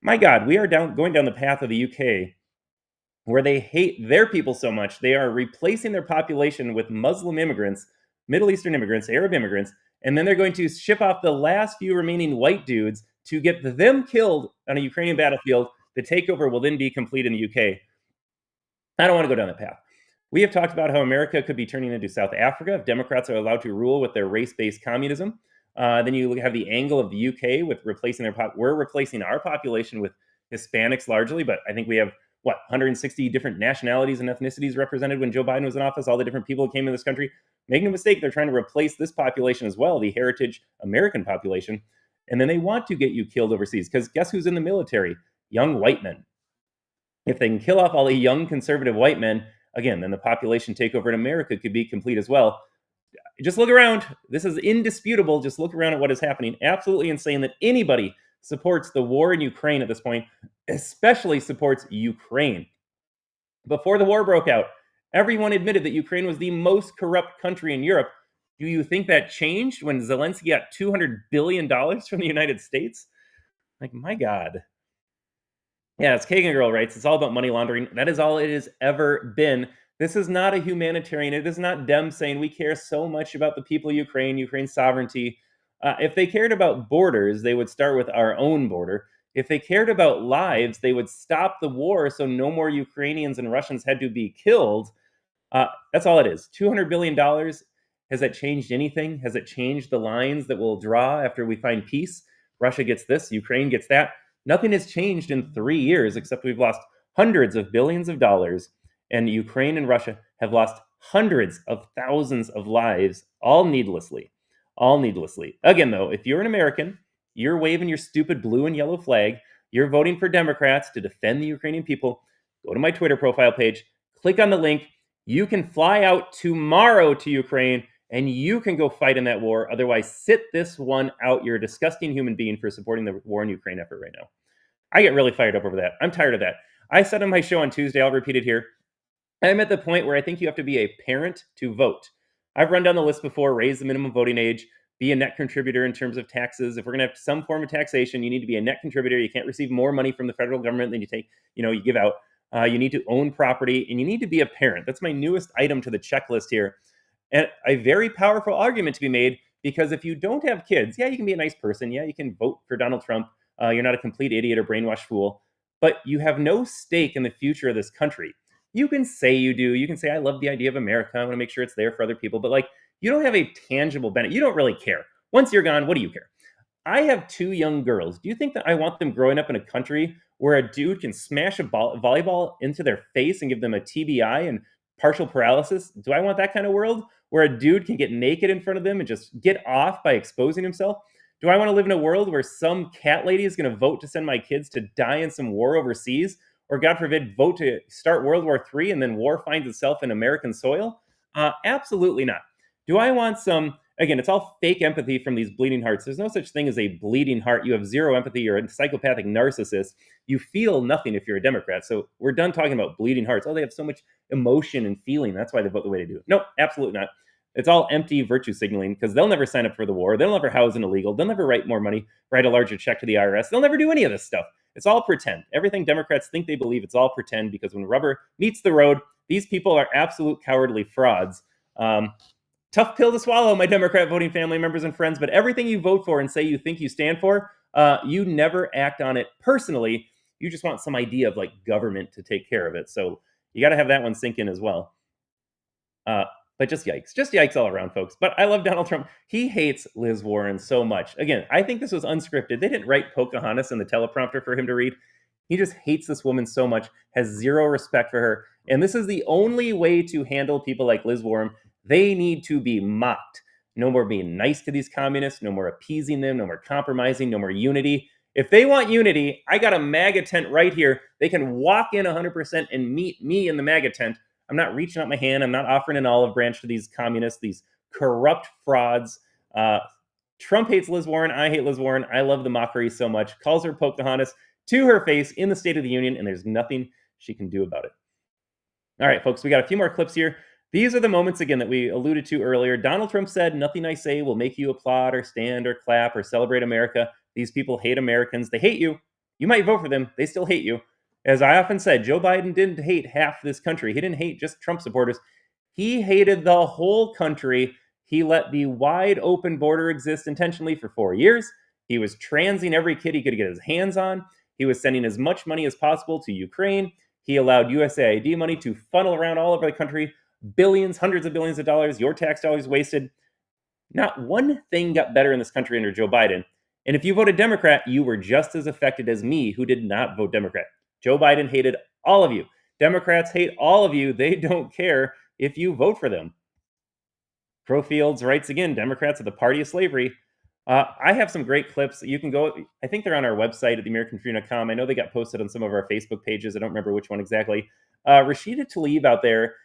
My God, we are going down the path of the UK where they hate their people so much, they are replacing their population with Muslim immigrants, Middle Eastern immigrants, Arab immigrants, and then they're going to ship off the last few remaining white dudes to get them killed on a Ukrainian battlefield. The takeover will then be complete in the UK. I don't want to go down that path. We have talked about how America could be turning into South Africa if Democrats are allowed to rule with their race-based communism. Then you have the angle of the UK with replacing we're replacing our population with Hispanics largely, but I think we have 160 different nationalities and ethnicities represented when Joe Biden was in office, all the different people who came in this country. Make no mistake, they're trying to replace this population as well, the heritage American population. And then they want to get you killed overseas because guess who's in the military? Young white men. If they can kill off all the young conservative white men, again, then the population takeover in America could be complete as well. Just look around. This is indisputable. Just look around at what is happening. Absolutely insane that anybody supports the war in Ukraine at this point, especially supports Ukraine. Before the war broke out, everyone admitted that Ukraine was the most corrupt country in Europe. Do you think that changed when Zelensky got $200 billion from the United States? Like, my God. Yeah, as Kagan Girl writes, it's all about money laundering. That is all it has ever been. This is not a humanitarian. It is not them saying we care so much about the people of Ukraine, Ukraine's sovereignty. If they cared about borders, they would start with our own border. If they cared about lives, they would stop the war so no more Ukrainians and Russians had to be killed. That's all it is. $200 billion. Has that changed anything? Has it changed the lines that we'll draw after we find peace? Russia gets this, Ukraine gets that. Nothing has changed in 3 years except we've lost hundreds of billions of dollars, and Ukraine and Russia have lost hundreds of thousands of lives, all needlessly. All needlessly. Again, though, if you're an American, you're waving your stupid blue and yellow flag, you're voting for Democrats to defend the Ukrainian people, go to my Twitter profile page, click on the link. You can fly out tomorrow to Ukraine and you can go fight in that war. Otherwise, sit this one out. You're a disgusting human being for supporting the war in Ukraine effort right now. I get really fired up over that. I'm tired of that. I said on my show on Tuesday, I'll repeat it here. I'm at the point where I think you have to be a parent to vote. I've run down the list before, raise the minimum voting age, be a net contributor in terms of taxes. If we're going to have some form of taxation, you need to be a net contributor. You can't receive more money from the federal government than you give out. You need to own property and you need to be a parent. That's my newest item to the checklist here. And a very powerful argument to be made, because if you don't have kids, yeah, you can be a nice person. Yeah, you can vote for Donald Trump. You're not a complete idiot or brainwashed fool, but you have no stake in the future of this country. You can say you do. You can say, I love the idea of America. I want to make sure it's there for other people. But like, you don't have a tangible benefit. You don't really care. Once you're gone, what do you care? I have 2 young girls. Do you think that I want them growing up in a country where a dude can smash a volleyball into their face and give them a TBI and partial paralysis? Do I want that kind of world where a dude can get naked in front of them and just get off by exposing himself? Do I want to live in a world where some cat lady is going to vote to send my kids to die in some war overseas? Or, God forbid, vote to start World War III and then war finds itself in American soil? Absolutely not. Do I want some, again, it's all fake empathy from these bleeding hearts. There's no such thing as a bleeding heart. You have zero empathy. You're a psychopathic narcissist. You feel nothing if you're a Democrat. So we're done talking about bleeding hearts. Oh, they have so much emotion and feeling. That's why they vote the way they do. Nope, absolutely not. It's all empty virtue signaling, because they'll never sign up for the war. They'll never house an illegal. They'll never write more money, write a larger check to the IRS. They'll never do any of this stuff. It's all pretend. Everything Democrats think they believe, it's all pretend, because when rubber meets the road, these people are absolute cowardly frauds. Tough pill to swallow, my Democrat voting family members and friends, but everything you vote for and say you think you stand for, you never act on it personally. You just want some idea of like government to take care of it. So you got to have that one sink in as well. But just yikes all around, folks. But I love Donald Trump. He hates Liz Warren so much. Again, I think this was unscripted. They didn't write Pocahontas in the teleprompter for him to read. He just hates this woman so much, has zero respect for her. And this is the only way to handle people like Liz Warren. They need to be mocked. No more being nice to these communists, no more appeasing them, no more compromising, no more unity. If they want unity, I got a MAGA tent right here. They can walk in 100% and meet me in the MAGA tent. I'm not reaching out my hand. I'm not offering an olive branch to these communists, these corrupt frauds. Trump hates Liz Warren. I hate Liz Warren. I love the mockery so much. Calls her Pocahontas to her face in the State of the Union, and there's nothing she can do about it. All right, folks, we got a few more clips here. These are the moments, again, that we alluded to earlier. Donald Trump said, nothing I say will make you applaud or stand or clap or celebrate America. These people hate Americans. They hate you. You might vote for them. They still hate you. As I often said, Joe Biden didn't hate half this country. He didn't hate just Trump supporters. He hated the whole country. He let the wide open border exist intentionally for 4 years. He was transing every kid he could get his hands on. He was sending as much money as possible to Ukraine. He allowed USAID money to funnel around all over the country. Billions, hundreds of billions of dollars, your tax dollars wasted. Not one thing got better in this country under Joe Biden. And if you voted Democrat, you were just as affected as me, who did not vote Democrat. Joe Biden hated all of you. Democrats hate all of you. They don't care if you vote for them. Pro Fields writes again, Democrats are the party of slavery. I have some great clips. You can go, I think they're on our website at theamericantribune.com. I know they got posted on some of our Facebook pages. I don't remember which one exactly. Rashida Tlaib out there,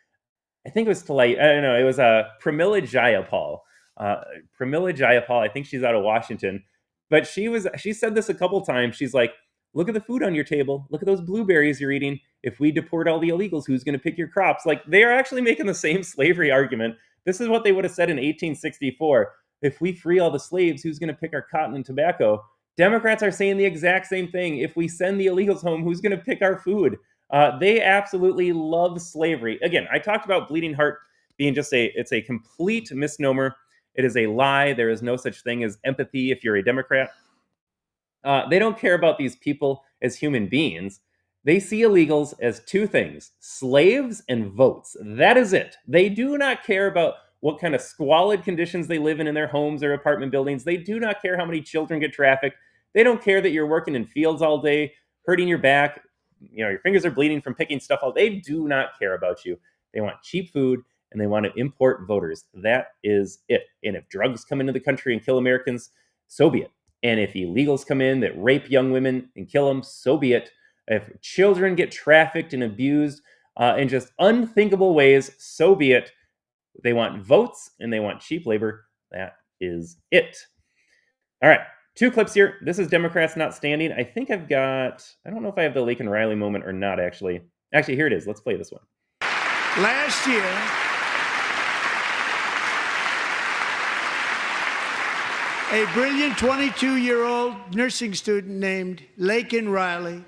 I think it was Tlaib, I don't know, it was Pramila Jayapal. Pramila Jayapal, I think she's out of Washington. But she said this a couple times. She's like, look at the food on your table. Look at those blueberries you're eating. If we deport all the illegals, who's going to pick your crops? Like, they are actually making the same slavery argument. This is what they would have said in 1864. If we free all the slaves, who's going to pick our cotton and tobacco? Democrats are saying the exact same thing. If we send the illegals home, who's going to pick our food? They absolutely love slavery. Again, I talked about bleeding heart being it's a complete misnomer. It is a lie. There is no such thing as empathy if you're a Democrat. They don't care about these people as human beings. They see illegals as two things, slaves and votes. That is it. They do not care about what kind of squalid conditions they live in their homes or apartment buildings. They do not care how many children get trafficked. They don't care that you're working in fields all day, hurting your back, your fingers are bleeding from picking stuff out. They do not care about you. They want cheap food and they want to import voters. That is it. And if drugs come into the country and kill Americans, so be it. And if illegals come in that rape young women and kill them, so be it. If children get trafficked and abused in just unthinkable ways, so be it. They want votes and they want cheap labor. That is it. All right, 2 clips here. This is Democrats not standing. I think I don't know if I have the Laken Riley moment or not, actually. Actually, here it is. Let's play this one. Last year, a brilliant 22-year-old nursing student named Laken Riley,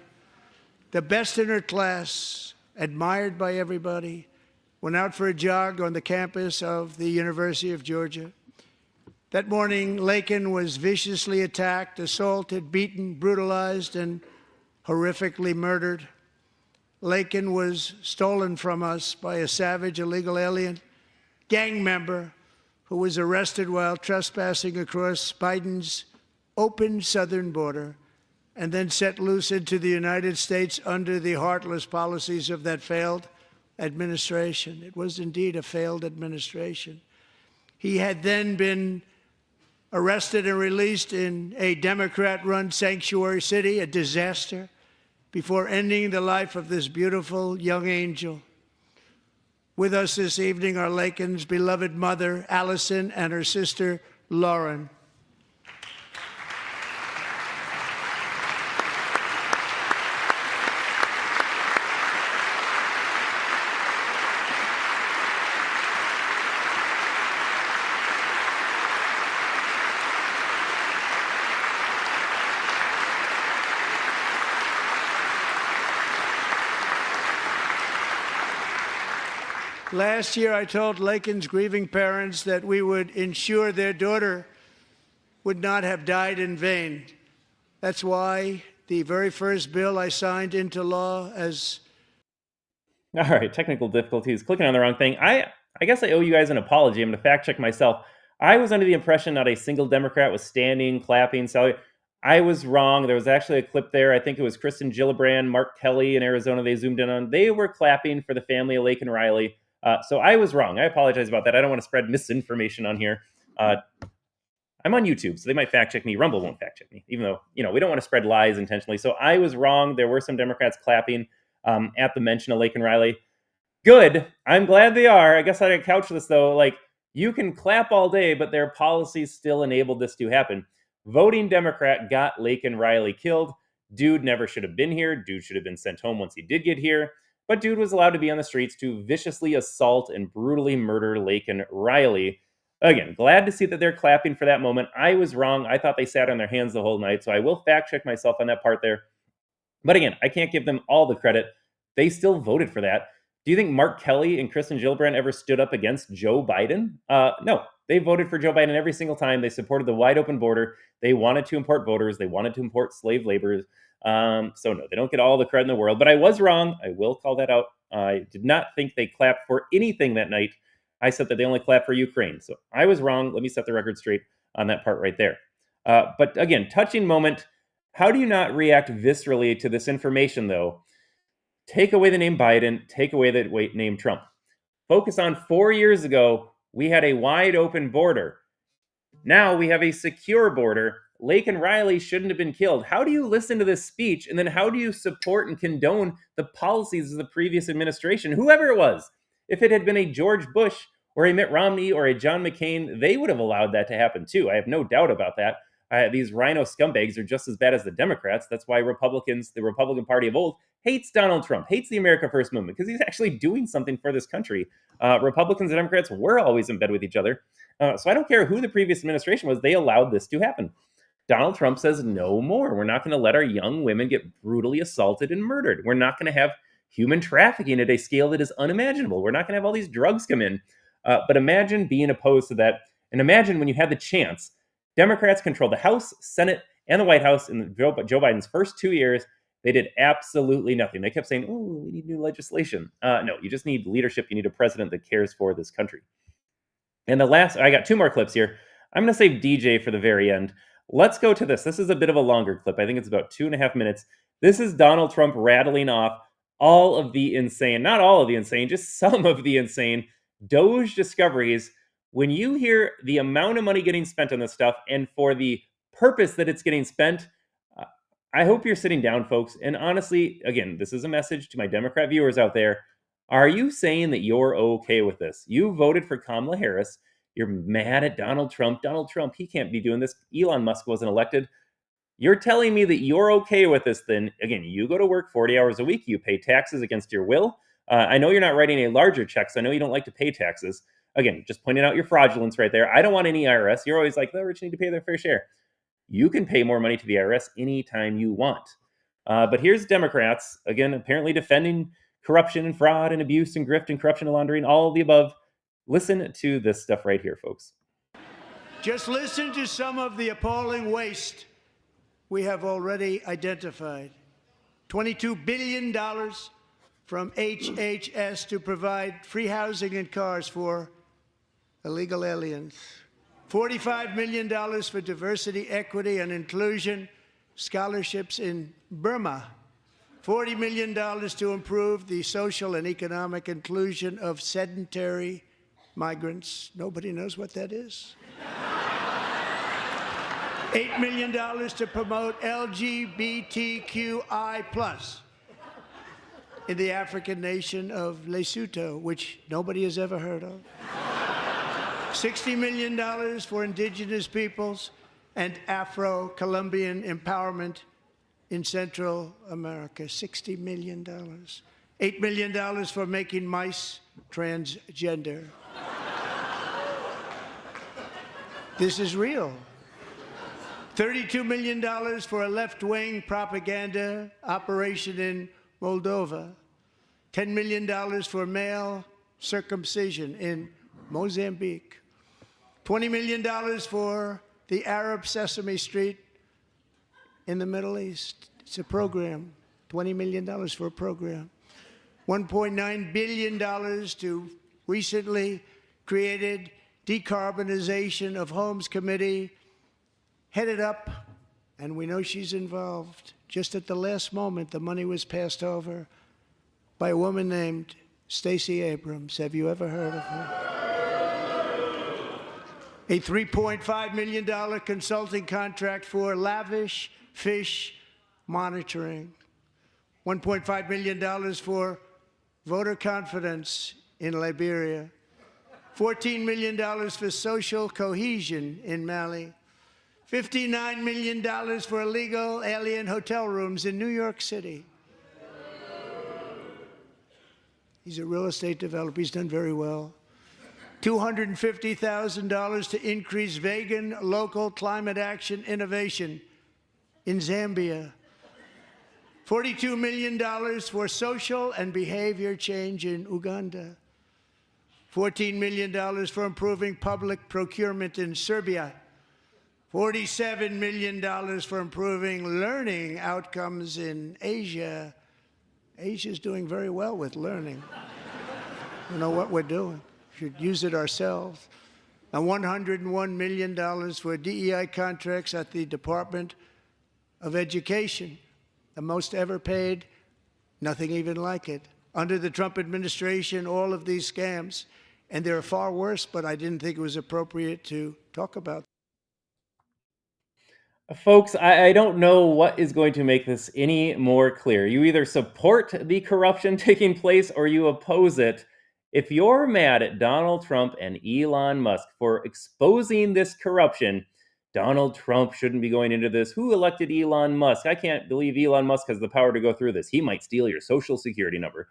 the best in her class, admired by everybody, went out for a jog on the campus of the University of Georgia. That morning, Laken was viciously attacked, assaulted, beaten, brutalized, and horrifically murdered. Laken was stolen from us by a savage illegal alien gang member who was arrested while trespassing across Biden's open southern border and then set loose into the United States under the heartless policies of that failed administration. It was indeed a failed administration. He had then been arrested and released in a Democrat-run sanctuary city, a disaster, before ending the life of this beautiful young angel. With us this evening are Laken's beloved mother, Allison, and her sister, Lauren. Last year, I told Laken's grieving parents that we would ensure their daughter would not have died in vain. That's why the very first bill I signed into law as... All right, technical difficulties, clicking on the wrong thing. I guess I owe you guys an apology. I'm going to fact check myself. I was under the impression not a single Democrat was standing, clapping, celebrating. I was wrong. There was actually a clip there. I think it was Kristen Gillibrand, Mark Kelly in Arizona. They zoomed in on. They were clapping for the family of Laken Riley. So I was wrong. I apologize about that. I don't want to spread misinformation on here. I'm on YouTube, so they might fact check me. Rumble won't fact check me, even though, we don't want to spread lies intentionally. So I was wrong. There were some Democrats clapping at the mention of Laken Riley. Good. I'm glad they are. I guess I gotta couch this though. Like, you can clap all day, but their policies still enabled this to happen. Voting Democrat got Laken Riley killed. Dude never should have been here. Dude should have been sent home once he did get here. But dude was allowed to be on the streets to viciously assault and brutally murder Laken Riley. Again, glad to see that they're clapping for that moment. I was wrong. I thought they sat on their hands the whole night, so I will fact check myself on that part there. But again, I can't give them all the credit. They still voted for that. Do you think Mark Kelly and Kristen Gillibrand ever stood up against Joe Biden? No. They voted for Joe Biden every single time. They supported the wide open border. They wanted to import voters. They wanted to import slave laborers. So no, they don't get all the credit in the world. But I was wrong. I will call that out. I did not think they clapped for anything that night. I said that they only clapped for Ukraine. So I was wrong. Let me set the record straight on that part right there. But again, touching moment. How do you not react viscerally to this information, though? Take away the name Biden. Take away the name Trump. Focus on 4 years ago, we had a wide open border. Now we have a secure border. Laken Riley shouldn't have been killed. How do you listen to this speech, and then how do you support and condone the policies of the previous administration, whoever it was? If it had been a George Bush or a Mitt Romney or a John McCain, they would have allowed that to happen too. I have no doubt about that. These rhino scumbags are just as bad as the Democrats. That's why Republicans, the Republican Party of old, hates Donald Trump, hates the America First movement, because he's actually doing something for this country. Republicans and Democrats were always in bed with each other. So I don't care who the previous administration was, they allowed this to happen. Donald Trump says no more. We're not going to let our young women get brutally assaulted and murdered. We're not going to have human trafficking at a scale that is unimaginable. We're not going to have all these drugs come in. But imagine being opposed to that. And imagine when you had the chance. Democrats controlled the House, Senate, and the White House in Joe Biden's first 2 years. They did absolutely nothing. They kept saying, oh, we need new legislation. No, you just need leadership. You need a president that cares for this country. And I got 2 more clips here. I'm going to save DJ for the very end. Let's go to this. This is a bit of a longer clip. I think it's about 2.5 minutes. This is Donald Trump rattling off all of the insane, not all of the insane, just some of the insane Doge discoveries. When you hear the amount of money getting spent on this stuff and for the purpose that it's getting spent, I hope you're sitting down, folks. And honestly, again, this is a message to my Democrat viewers out there. Are you saying that you're okay with this? You voted for Kamala Harris. You're mad at Donald Trump. Donald Trump, he can't be doing this. Elon Musk wasn't elected. You're telling me that you're okay with this, then, again, you go to work 40 hours a week. You pay taxes against your will. I know you're not writing a larger check, so I know you don't like to pay taxes. Again, just pointing out your fraudulence right there. I don't want any IRS. You're always like, the rich need to pay their fair share. You can pay more money to the IRS anytime you want. But here's Democrats, again, apparently defending corruption and fraud and abuse and grift and corruption and laundering, all of the above. Listen to this stuff right here, folks. Just listen to some of the appalling waste we have already identified. $22 billion from HHS to provide free housing and cars for illegal aliens. $45 million for diversity, equity, and inclusion scholarships in Burma. $40 million to improve the social and economic inclusion of sedentary migrants. Nobody knows what that is. $8 million to promote LGBTQI+ in the African nation of Lesotho, which nobody has ever heard of. $60 million for indigenous peoples and Afro-Colombian empowerment in Central America. $60 million. $8 million for making mice transgender. This is real. $32 million for a left-wing propaganda operation in Moldova. $10 million for male circumcision in Mozambique. $20 million for the Arab Sesame Street in the Middle East. It's a program. $20 million for a program. $1.9 billion to recently created Decarbonization of Homes Committee, headed up, and we know she's involved. Just at the last moment, the money was passed over by a woman named Stacey Abrams. Have you ever heard of her? A $3.5 million consulting contract for lavish fish monitoring. $1.5 million for voter confidence in Liberia. $14 million for social cohesion in Mali. $59 million for illegal alien hotel rooms in New York City. He's a real estate developer. He's done very well. $250,000 to increase vegan local climate action innovation in Zambia. $42 million for social and behavior change in Uganda. $14 million for improving public procurement in Serbia. $47 million for improving learning outcomes in Asia. Asia's doing very well with learning. You know what we're doing. Should use it ourselves. And $101 million for DEI contracts at the Department of Education. The most ever paid, nothing even like it. Under the Trump administration, all of these scams, and they're far worse, but I didn't think it was appropriate to talk about. Folks, I don't know what is going to make this any more clear. You either support the corruption taking place or you oppose it. If you're mad at Donald Trump and Elon Musk for exposing this corruption, Donald Trump shouldn't be going into this. Who elected Elon Musk? I can't believe Elon Musk has the power to go through this. He might steal your social security number.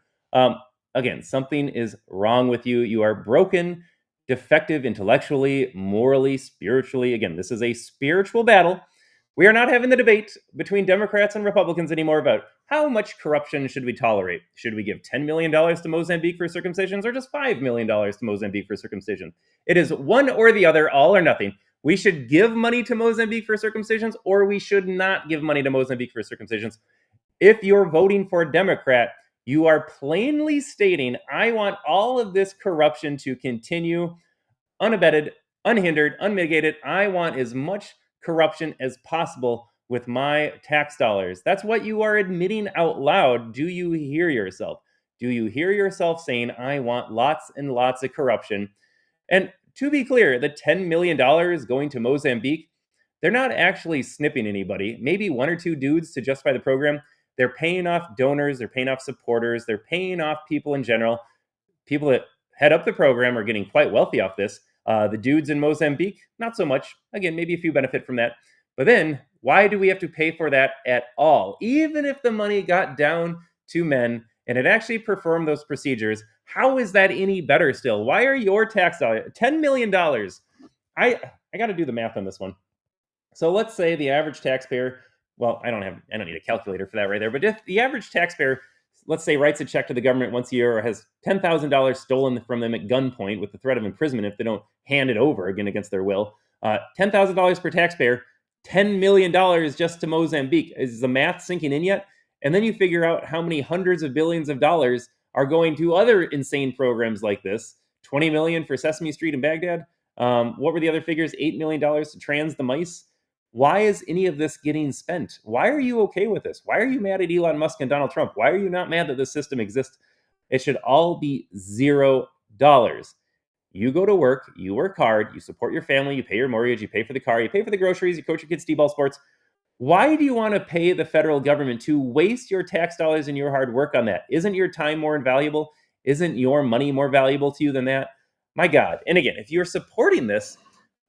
Again, something is wrong with you. You are broken, defective intellectually, morally, spiritually. Again, this is a spiritual battle. We are not having the debate between Democrats and Republicans anymore about how much corruption should we tolerate. Should we give $10 million to Mozambique for circumcisions or just $5 million to Mozambique for circumcision? It is one or the other, all or nothing. We should give money to Mozambique for circumcisions or we should not give money to Mozambique for circumcisions. If you're voting for a Democrat, you are plainly stating, I want all of this corruption to continue unabated, unhindered, unmitigated. I want as much corruption as possible with my tax dollars. That's what you are admitting out loud. Do you hear yourself? Do you hear yourself saying, I want lots and lots of corruption? And to be clear, the $10 million going to Mozambique, they're not actually snipping anybody. Maybe one or two dudes to justify the program. They're paying off donors, they're paying off supporters, they're paying off people in general. People that head up the program are getting quite wealthy off this. The dudes in Mozambique, not so much. Again, maybe a few benefit from that. But then, why do we have to pay for that at all? Even if the money got down to men and it actually performed those procedures, how is that any better still? Why are your tax dollars, $10 million? I got to do the math on this one. So let's say the average taxpayer, well, I don't need a calculator for that right there, but if the average taxpayer let's say, writes a check to the government once a year or has $10,000 stolen from them at gunpoint with the threat of imprisonment if they don't hand it over again against their will, $10,000 per taxpayer, $10 million just to Mozambique. Is the math sinking in yet? And then you figure out how many hundreds of billions of dollars are going to other insane programs like this. 20 million for Sesame Street in Baghdad. What were the other figures? $8 million to trans the mice. Why is any of this getting spent? Why are you okay with this? Why are you mad at Elon Musk and Donald Trump? Why are you not mad that this system exists? It should all be $0. You go to work, you work hard, you support your family, you pay your mortgage, you pay for the car, you pay for the groceries, you coach your kids' t-ball sports. Why do you want to pay the federal government to waste your tax dollars and your hard work on that? Isn't your time more invaluable? Isn't your money more valuable to you than that? My God. And again, if you're supporting this,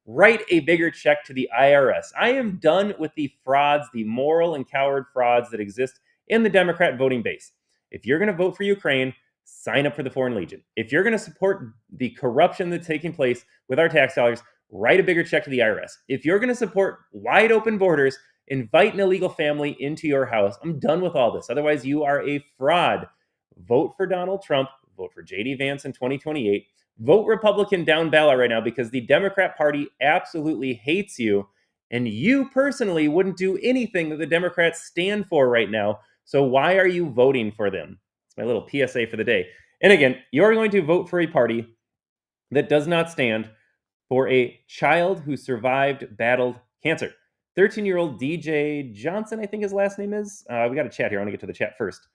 write a bigger check to the IRS. I am done with the frauds, the moral and coward frauds that exist in the Democrat voting base. If you're going to vote for Ukraine, sign up for the Foreign Legion. If you're going to support the corruption that's taking place with our tax dollars, write a bigger check to the IRS. If you're going to support wide open borders, invite an illegal family into your house. I'm done with all this. Otherwise, you are a fraud. Vote for Donald Trump. Vote for J.D. Vance in 2028. Vote Republican down ballot right now because the Democrat Party absolutely hates you. And you personally wouldn't do anything that the Democrats stand for right now. So why are you voting for them? It's my little PSA for the day. And again, you're going to vote for a party that does not stand for a child who survived battled cancer. 13-year-old DJ Johnson, I think his last name is. We got a chat here. I want to get to the chat first.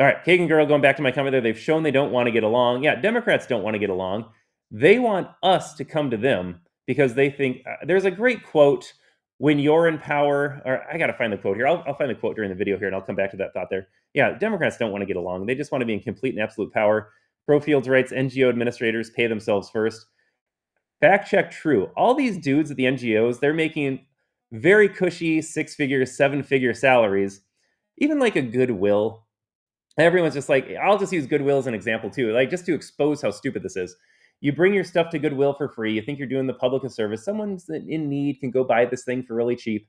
All right, Kagan Girl, going back to my comment there, they've shown they don't want to get along. Yeah, Democrats don't want to get along. They want us to come to them because they think there's a great quote, when you're in power, or I got to find the quote here. I'll find the quote during the video here and I'll come back to that thought there. Yeah, Democrats don't want to get along. They just want to be in complete and absolute power. Pro-Fields rights, NGO administrators pay themselves first. Fact check true. All these dudes at the NGOs, they're making very cushy 6-figure, 7-figure salaries. Even like a Goodwill. Everyone's just like, I'll just use Goodwill as an example too, like just to expose how stupid this is. You bring your stuff to Goodwill for free. You think you're doing the public a service. Someone's in need can go buy this thing for really cheap.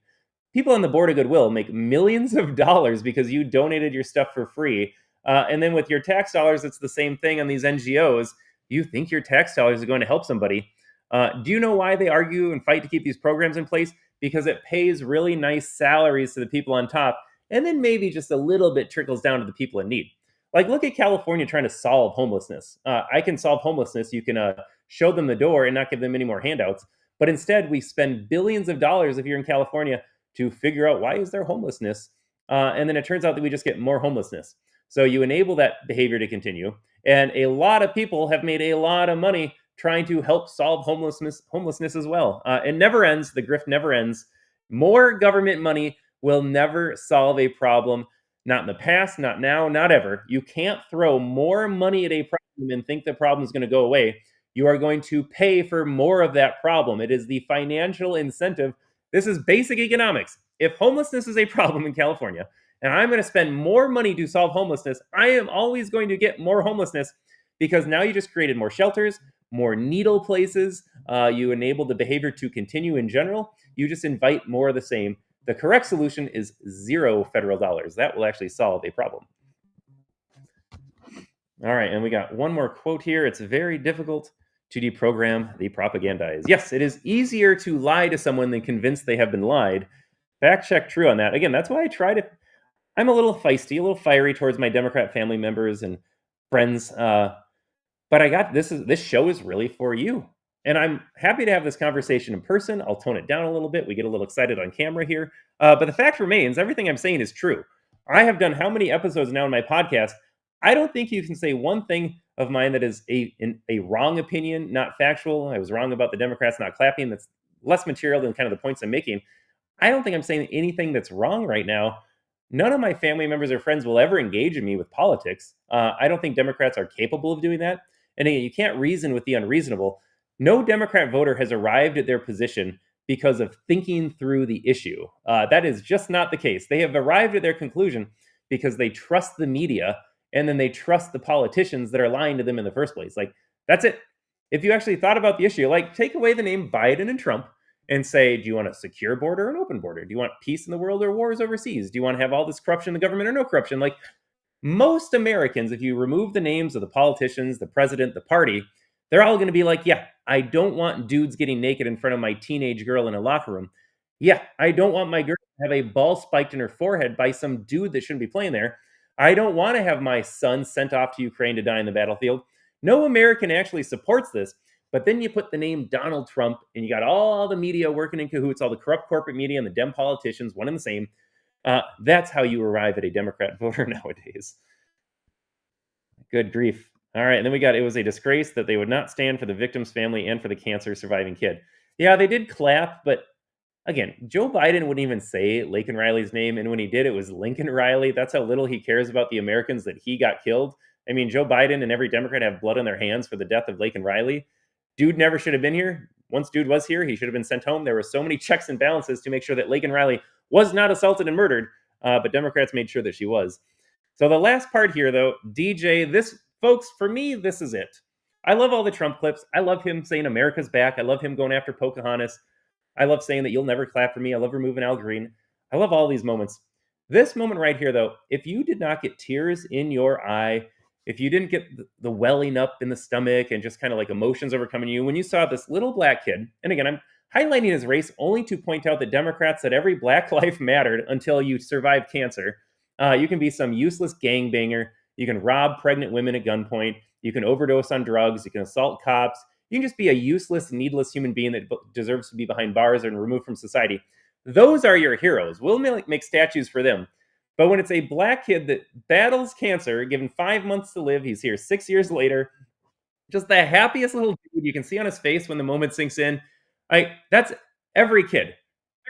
People on the board of Goodwill make millions of dollars because you donated your stuff for free. And then with your tax dollars, it's the same thing on these NGOs. You think your tax dollars are going to help somebody. Do you know why they argue and fight to keep these programs in place? Because it pays really nice salaries to the people on top. And then maybe just a little bit trickles down to the people in need. Like, look at California trying to solve homelessness. I can solve homelessness. You can show them the door and not give them any more handouts. But instead, we spend billions of dollars if you're in California to figure out why is there homelessness. And then it turns out that we just get more homelessness. So you enable that behavior to continue. And a lot of people have made a lot of money trying to help solve homelessness as well. It never ends. The grift never ends. More government money will never solve a problem. Not in the past, not now, not ever. You can't throw more money at a problem and think the problem is going to go away. You are going to pay for more of that problem. It is the financial incentive. This is basic economics. If homelessness is a problem in California, and I'm going to spend more money to solve homelessness, I am always going to get more homelessness because now you just created more shelters, more needle places. You enable the behavior to continue in general. You just invite more of the same. The correct solution is $0 federal dollars. That will actually solve a problem. All right, and we got one more quote here. It's very difficult to deprogram the propagandize. Yes, it is easier to lie to someone than convince they have been lied. Fact check true on that. Again, that's why I try to... I'm a little feisty, a little fiery towards my Democrat family members and friends. But I got this show is really for you. And I'm happy to have this conversation in person. I'll tone it down a little bit. We get a little excited on camera here. But the fact remains, everything I'm saying is true. I have done how many episodes now in my podcast? I don't think you can say one thing of mine that is a wrong opinion, not factual. I was wrong about the Democrats not clapping. That's less material than kind of the points I'm making. I don't think I'm saying anything that's wrong right now. None of my family members or friends will ever engage in me with politics. I don't think Democrats are capable of doing that. And again, you can't reason with the unreasonable. No Democrat voter has arrived at their position because of thinking through the issue. That is just not the case. They have arrived at their conclusion because they trust the media and then they trust the politicians that are lying to them in the first place. Like, that's it. If you actually thought about the issue, like, take away the name Biden and Trump and say, do you want a secure border or an open border? Do you want peace in the world or wars overseas? Do you want to have all this corruption in the government or no corruption? Like, most Americans, if you remove the names of the politicians, the president, the party, they're all going to be like, yeah, I don't want dudes getting naked in front of my teenage girl in a locker room. Yeah, I don't want my girl to have a ball spiked in her forehead by some dude that shouldn't be playing there. I don't want to have my son sent off to Ukraine to die in the battlefield. No American actually supports this. But then you put the name Donald Trump, and you got all the media working in cahoots, all the corrupt corporate media and the Dem politicians, one and the same. That's how you arrive at a Democrat voter nowadays. Good grief. All right, and then it was a disgrace that they would not stand for the victim's family and for the cancer surviving kid. Yeah, they did clap, but again, Joe Biden wouldn't even say Laken Riley's name, and when he did, it was Lincoln Riley. That's how little he cares about the Americans that he got killed. I mean, Joe Biden and every Democrat have blood on their hands for the death of Laken Riley. Dude never should have been here. Once dude was here, he should have been sent home. There were so many checks and balances to make sure that Laken Riley was not assaulted and murdered, but Democrats made sure that she was. So the last part here, though, DJ, folks, for me, this is it. I love all the Trump clips. I love him saying America's back. I love him going after Pocahontas. I love saying that you'll never clap for me. I love removing Al Green. I love all these moments. This moment right here, though, if you did not get tears in your eye, if you didn't get the welling up in the stomach and just kind of like emotions overcoming you, when you saw this little black kid, and again, I'm highlighting his race only to point out that Democrats said every black life mattered until you survived cancer. You can be some useless gangbanger. You can rob pregnant women at gunpoint. You can overdose on drugs. You can assault cops. You can just be a useless, needless human being that deserves to be behind bars and removed from society. Those are your heroes. We'll make statues for them. But when it's a black kid that battles cancer, given 5 months to live, he's here 6 years later, just the happiest little dude you can see on his face when the moment sinks in. That's every kid.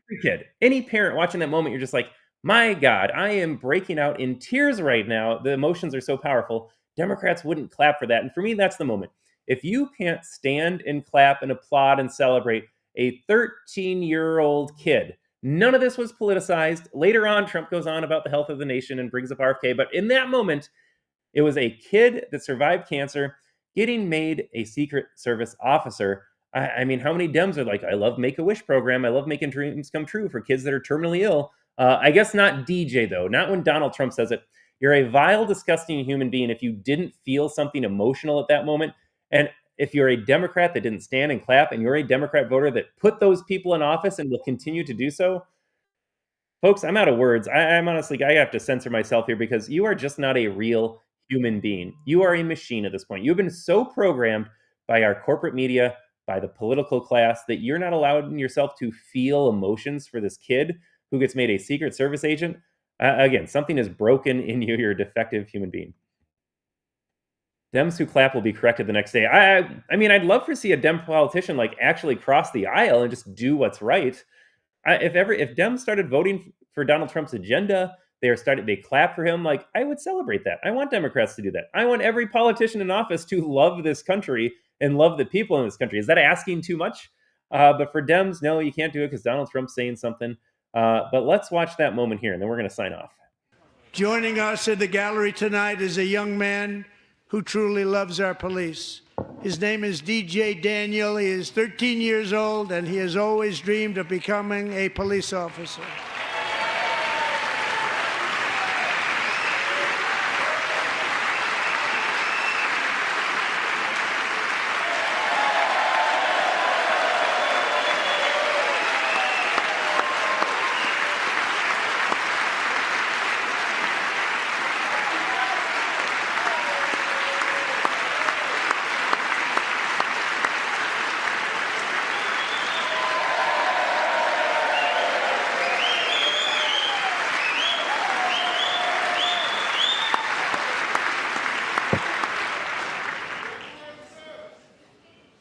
Every kid. Any parent watching that moment, you're just like, my God, I am breaking out in tears right now. The emotions are so powerful. Democrats wouldn't clap for that. And for me, that's the moment. If you can't stand and clap and applaud and celebrate a 13-year-old kid, none of this was politicized. Later on, Trump goes on about the health of the nation and brings up RFK. But in that moment, it was a kid that survived cancer getting made a Secret Service officer. I mean, how many Dems are like, I love Make-A-Wish program. I love making dreams come true for kids that are terminally ill. I guess not DJ, though. Not when Donald Trump says it. You're a vile, disgusting human being if you didn't feel something emotional at that moment. And if you're a Democrat that didn't stand and clap, and you're a Democrat voter that put those people in office and will continue to do so, folks, I'm out of words. I'm honestly, I have to censor myself here because you are just not a real human being. You are a machine at this point. You've been so programmed by our corporate media, by the political class, that you're not allowing yourself to feel emotions for this kid who gets made a Secret Service agent. Again, something is broken in you. You're a defective human being. Dems who clap will be corrected the next day. I mean, I'd love to see a Dem politician like actually cross the aisle and just do what's right. If Dems started voting for Donald Trump's agenda, they clap for him. Like, I would celebrate that. I want Democrats to do that. I want every politician in office to love this country and love the people in this country. Is that asking too much? But for Dems, no, you can't do it because Donald Trump's saying something. But let's watch that moment here, and then we're going to sign off. Joining us in the gallery tonight is a young man who truly loves our police. His name is DJ Daniel. He is 13 years old, and he has always dreamed of becoming a police officer.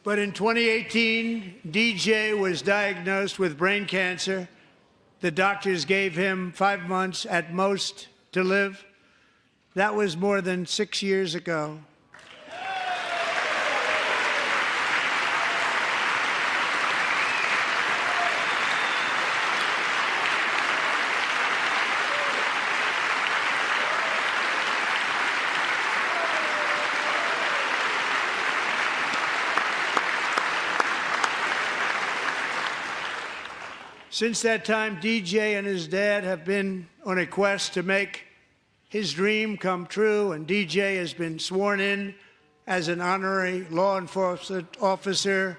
But in 2018, DJ was diagnosed with brain cancer. The doctors gave him 5 months at most to live. That was more than 6 years ago. Since that time, DJ and his dad have been on a quest to make his dream come true, and DJ has been sworn in as an honorary law enforcement officer,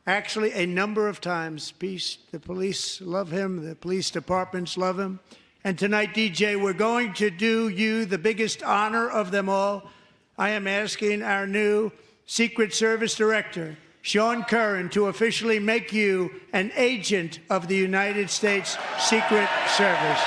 actually a number of times. The police love him, the police departments love him. And tonight, DJ, we're going to do you the biggest honor of them all. I am asking our new Secret Service Director, Sean Curran, to officially make you an agent of the United States Secret Service.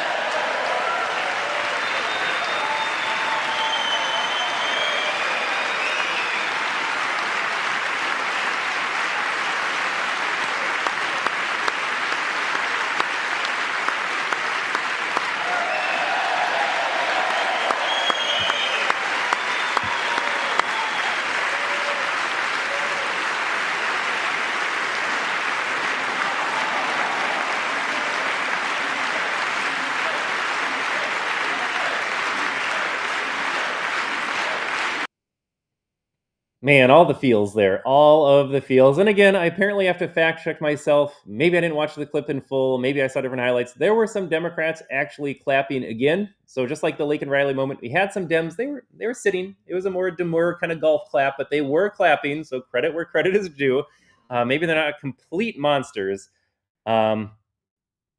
Man, all the feels there. All of the feels. And again, I apparently have to fact check myself. Maybe I didn't watch the clip in full. Maybe I saw different highlights. There were some Democrats actually clapping again. So just like the Lincoln Riley moment, we had some Dems. They were sitting. It was a more demure kind of golf clap, but they were clapping. So credit where credit is due. Maybe they're not complete monsters. I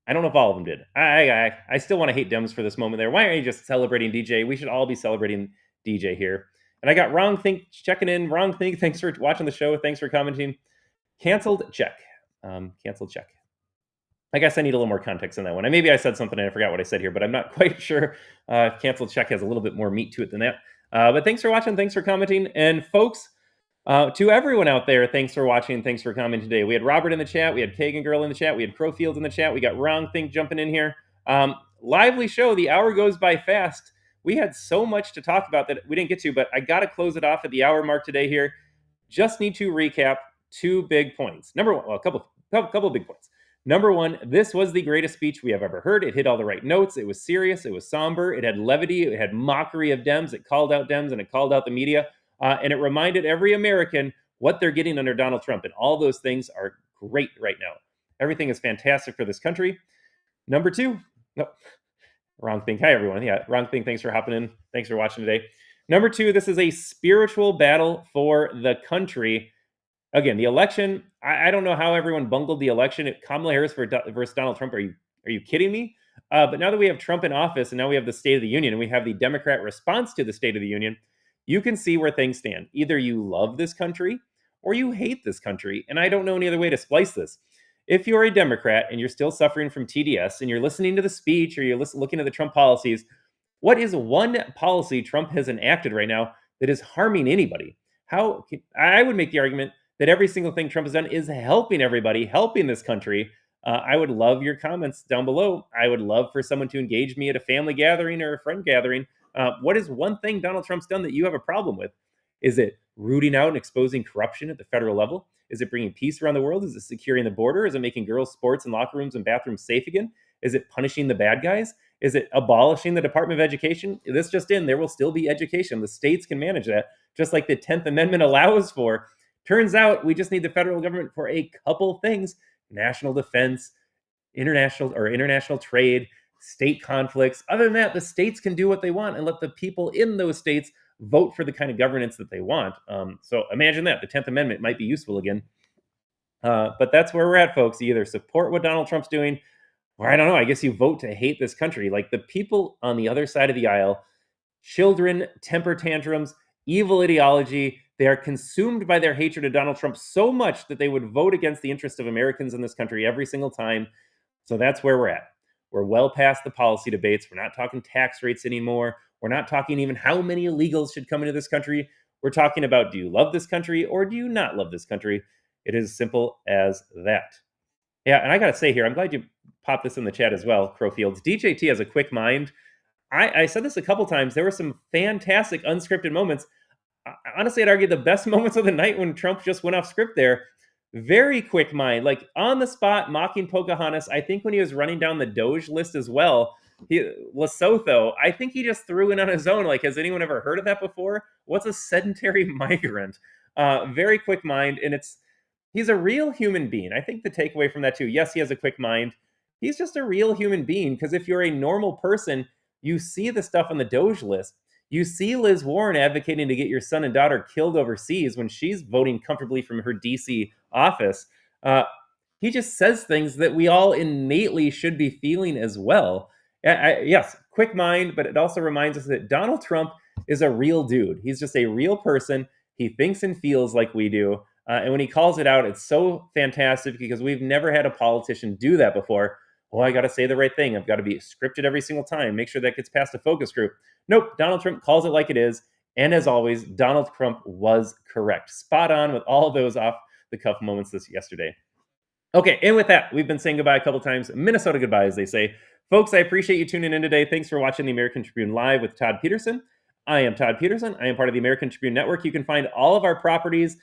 don't know if all of them did. I still want to hate Dems for this moment there. Why aren't you just celebrating DJ? We should all be celebrating DJ here. And I got Wrong Think checking in. Wrong Think, thanks for watching the show. Thanks for commenting. Canceled check. Canceled check. I guess I need a little more context on that one. Maybe I said something and I forgot what I said here, but I'm not quite sure. Canceled check has a little bit more meat to it than that. But thanks for watching. Thanks for commenting. And folks, to everyone out there, thanks for watching. Thanks for commenting today. We had Robert in the chat. We had Kagan Girl in the chat. We had Crowfield in the chat. We got Wrong Think jumping in here. Lively show. The hour goes by fast. We had so much to talk about that we didn't get to, but I got to close it off at the hour mark today here. Just need to recap two big points. Number one, well, a couple big points. Number one, this was the greatest speech we have ever heard. It hit all the right notes. It was serious. It was somber. It had levity. It had mockery of Dems. It called out Dems and it called out the media. And it reminded every American what they're getting under Donald Trump. And all those things are great right now. Everything is fantastic for this country. Number two, Wrong Thing. Hi, everyone. Yeah, Wrong Thing. Thanks for hopping in. Thanks for watching today. Number two, this is a spiritual battle for the country. Again, the election, I don't know how everyone bungled the election. Kamala Harris versus Donald Trump. Are you kidding me? But now that we have Trump in office and now we have the State of the Union and we have the Democrat response to the State of the Union, you can see where things stand. Either you love this country or you hate this country. And I don't know any other way to splice this. If you're a Democrat and you're still suffering from TDS and you're listening to the speech or you're looking at the Trump policies, what is one policy Trump has enacted right now that is harming anybody? I would make the argument that every single thing Trump has done is helping everybody, helping this country. I would love your comments down below. I would love for someone to engage me at a family gathering or a friend gathering. What is one thing Donald Trump's done that you have a problem with? Is it rooting out and exposing corruption at the federal level? Is it bringing peace around the world? Is it securing the border? Is it making girls' sports and locker rooms and bathrooms safe again? Is it punishing the bad guys? Is it abolishing the Department of Education? This just in, there will still be education. The states can manage that, just like the 10th Amendment allows for. Turns out we just need the federal government for a couple things: national defense, international trade, state conflicts. Other than that, the states can do what they want and let the people in those states vote for the kind of governance that they want. So imagine that. The 10th Amendment might be useful again. But that's where we're at, folks. You either support what Donald Trump's doing, or I don't know, I guess you vote to hate this country. Like the people on the other side of the aisle, children, temper tantrums, evil ideology, they are consumed by their hatred of Donald Trump so much that they would vote against the interests of Americans in this country every single time. So that's where we're at. We're well past the policy debates. We're not talking tax rates anymore. We're not talking even how many illegals should come into this country. We're talking about, do you love this country or do you not love this country? It is as simple as that. Yeah, and I got to say here, I'm glad you popped this in the chat as well, Crowfields. DJT has a quick mind. I said this a couple times. There were some fantastic unscripted moments. Honestly, I'd argue the best moments of the night when Trump just went off script there. Very quick mind, like on the spot, mocking Pocahontas. I think when he was running down the Doge list as well, Lesotho, I think he just threw in on his own. Like, has anyone ever heard of that before? What's a sedentary migrant? Very quick mind, and he's a real human being. I think the takeaway from that too, yes, he has a quick mind. he's just a real human being. Because if you're a normal person, you see the stuff on the Doge list. You see Liz Warren advocating to get your son and daughter killed overseas when she's voting comfortably from her DC office. He just says things that we all innately should be feeling as well. Yes, quick mind, but it also reminds us that Donald Trump is a real dude. He's just a real person. He thinks and feels like we do. And when he calls it out, it's so fantastic because we've never had a politician do that before. Oh, I got to say the right thing. I've got to be scripted every single time. Make sure that gets past a focus group. Nope, Donald Trump calls it like it is. And as always, Donald Trump was correct. Spot on with all those off the cuff moments yesterday. Okay, and with that, we've been saying goodbye a couple times. Minnesota goodbye, as they say. Folks, I appreciate you tuning in today. Thanks for watching the American Tribune Live with Todd Peterson. I am Todd Peterson. I am part of the American Tribune Network. You can find all of our properties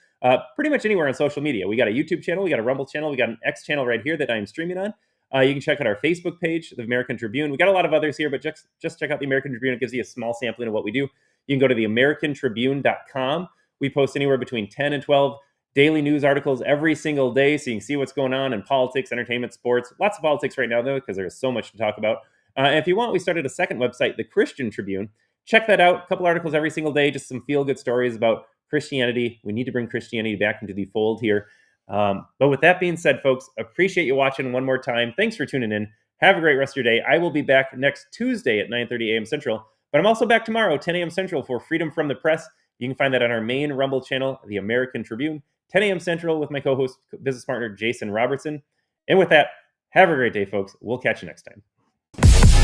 pretty much anywhere on social media. We got a YouTube channel. We got a Rumble channel. We got an X channel right here that I'm streaming on. You can check out our Facebook page, the American Tribune. We got a lot of others here, but just check out the American Tribune. It gives you a small sampling of what we do. You can go to theamericantribune.com. We post anywhere between 10 and 12 daily news articles every single day, so you can see what's going on in politics, entertainment, sports. Lots of politics right now, though, because there's so much to talk about. And if you want, we started a second website, the Christian Tribune. Check that out. A couple articles every single day, just some feel-good stories about Christianity. We need to bring Christianity back into the fold here. But with that being said, folks, appreciate you watching one more time. Thanks for tuning in. Have a great rest of your day. I will be back next Tuesday at 9:30 a.m. Central, but I'm also back tomorrow, 10 a.m. Central for Freedom from the Press. You can find that on our main Rumble channel, the American Tribune, 10 a.m. Central with my co-host, business partner, Jason Robertson. And with that, have a great day, folks. We'll catch you next time.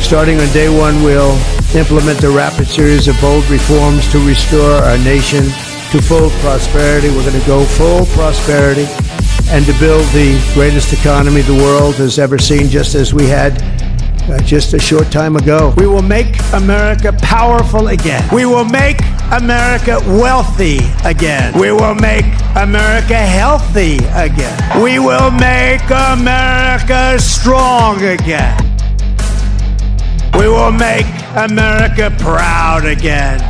Starting on day one, we'll implement a rapid series of bold reforms to restore our nation to full prosperity. We're going to go full prosperity and to build the greatest economy the world has ever seen, just as we had just a short time ago. We will make America powerful again. We will make America wealthy again. We will make America healthy again. We will make America strong again. We will make America proud again.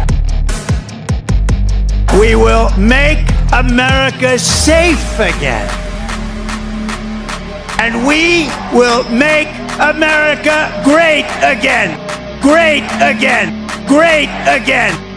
We will make America safe again. And we will make America great again. Great again. Great again.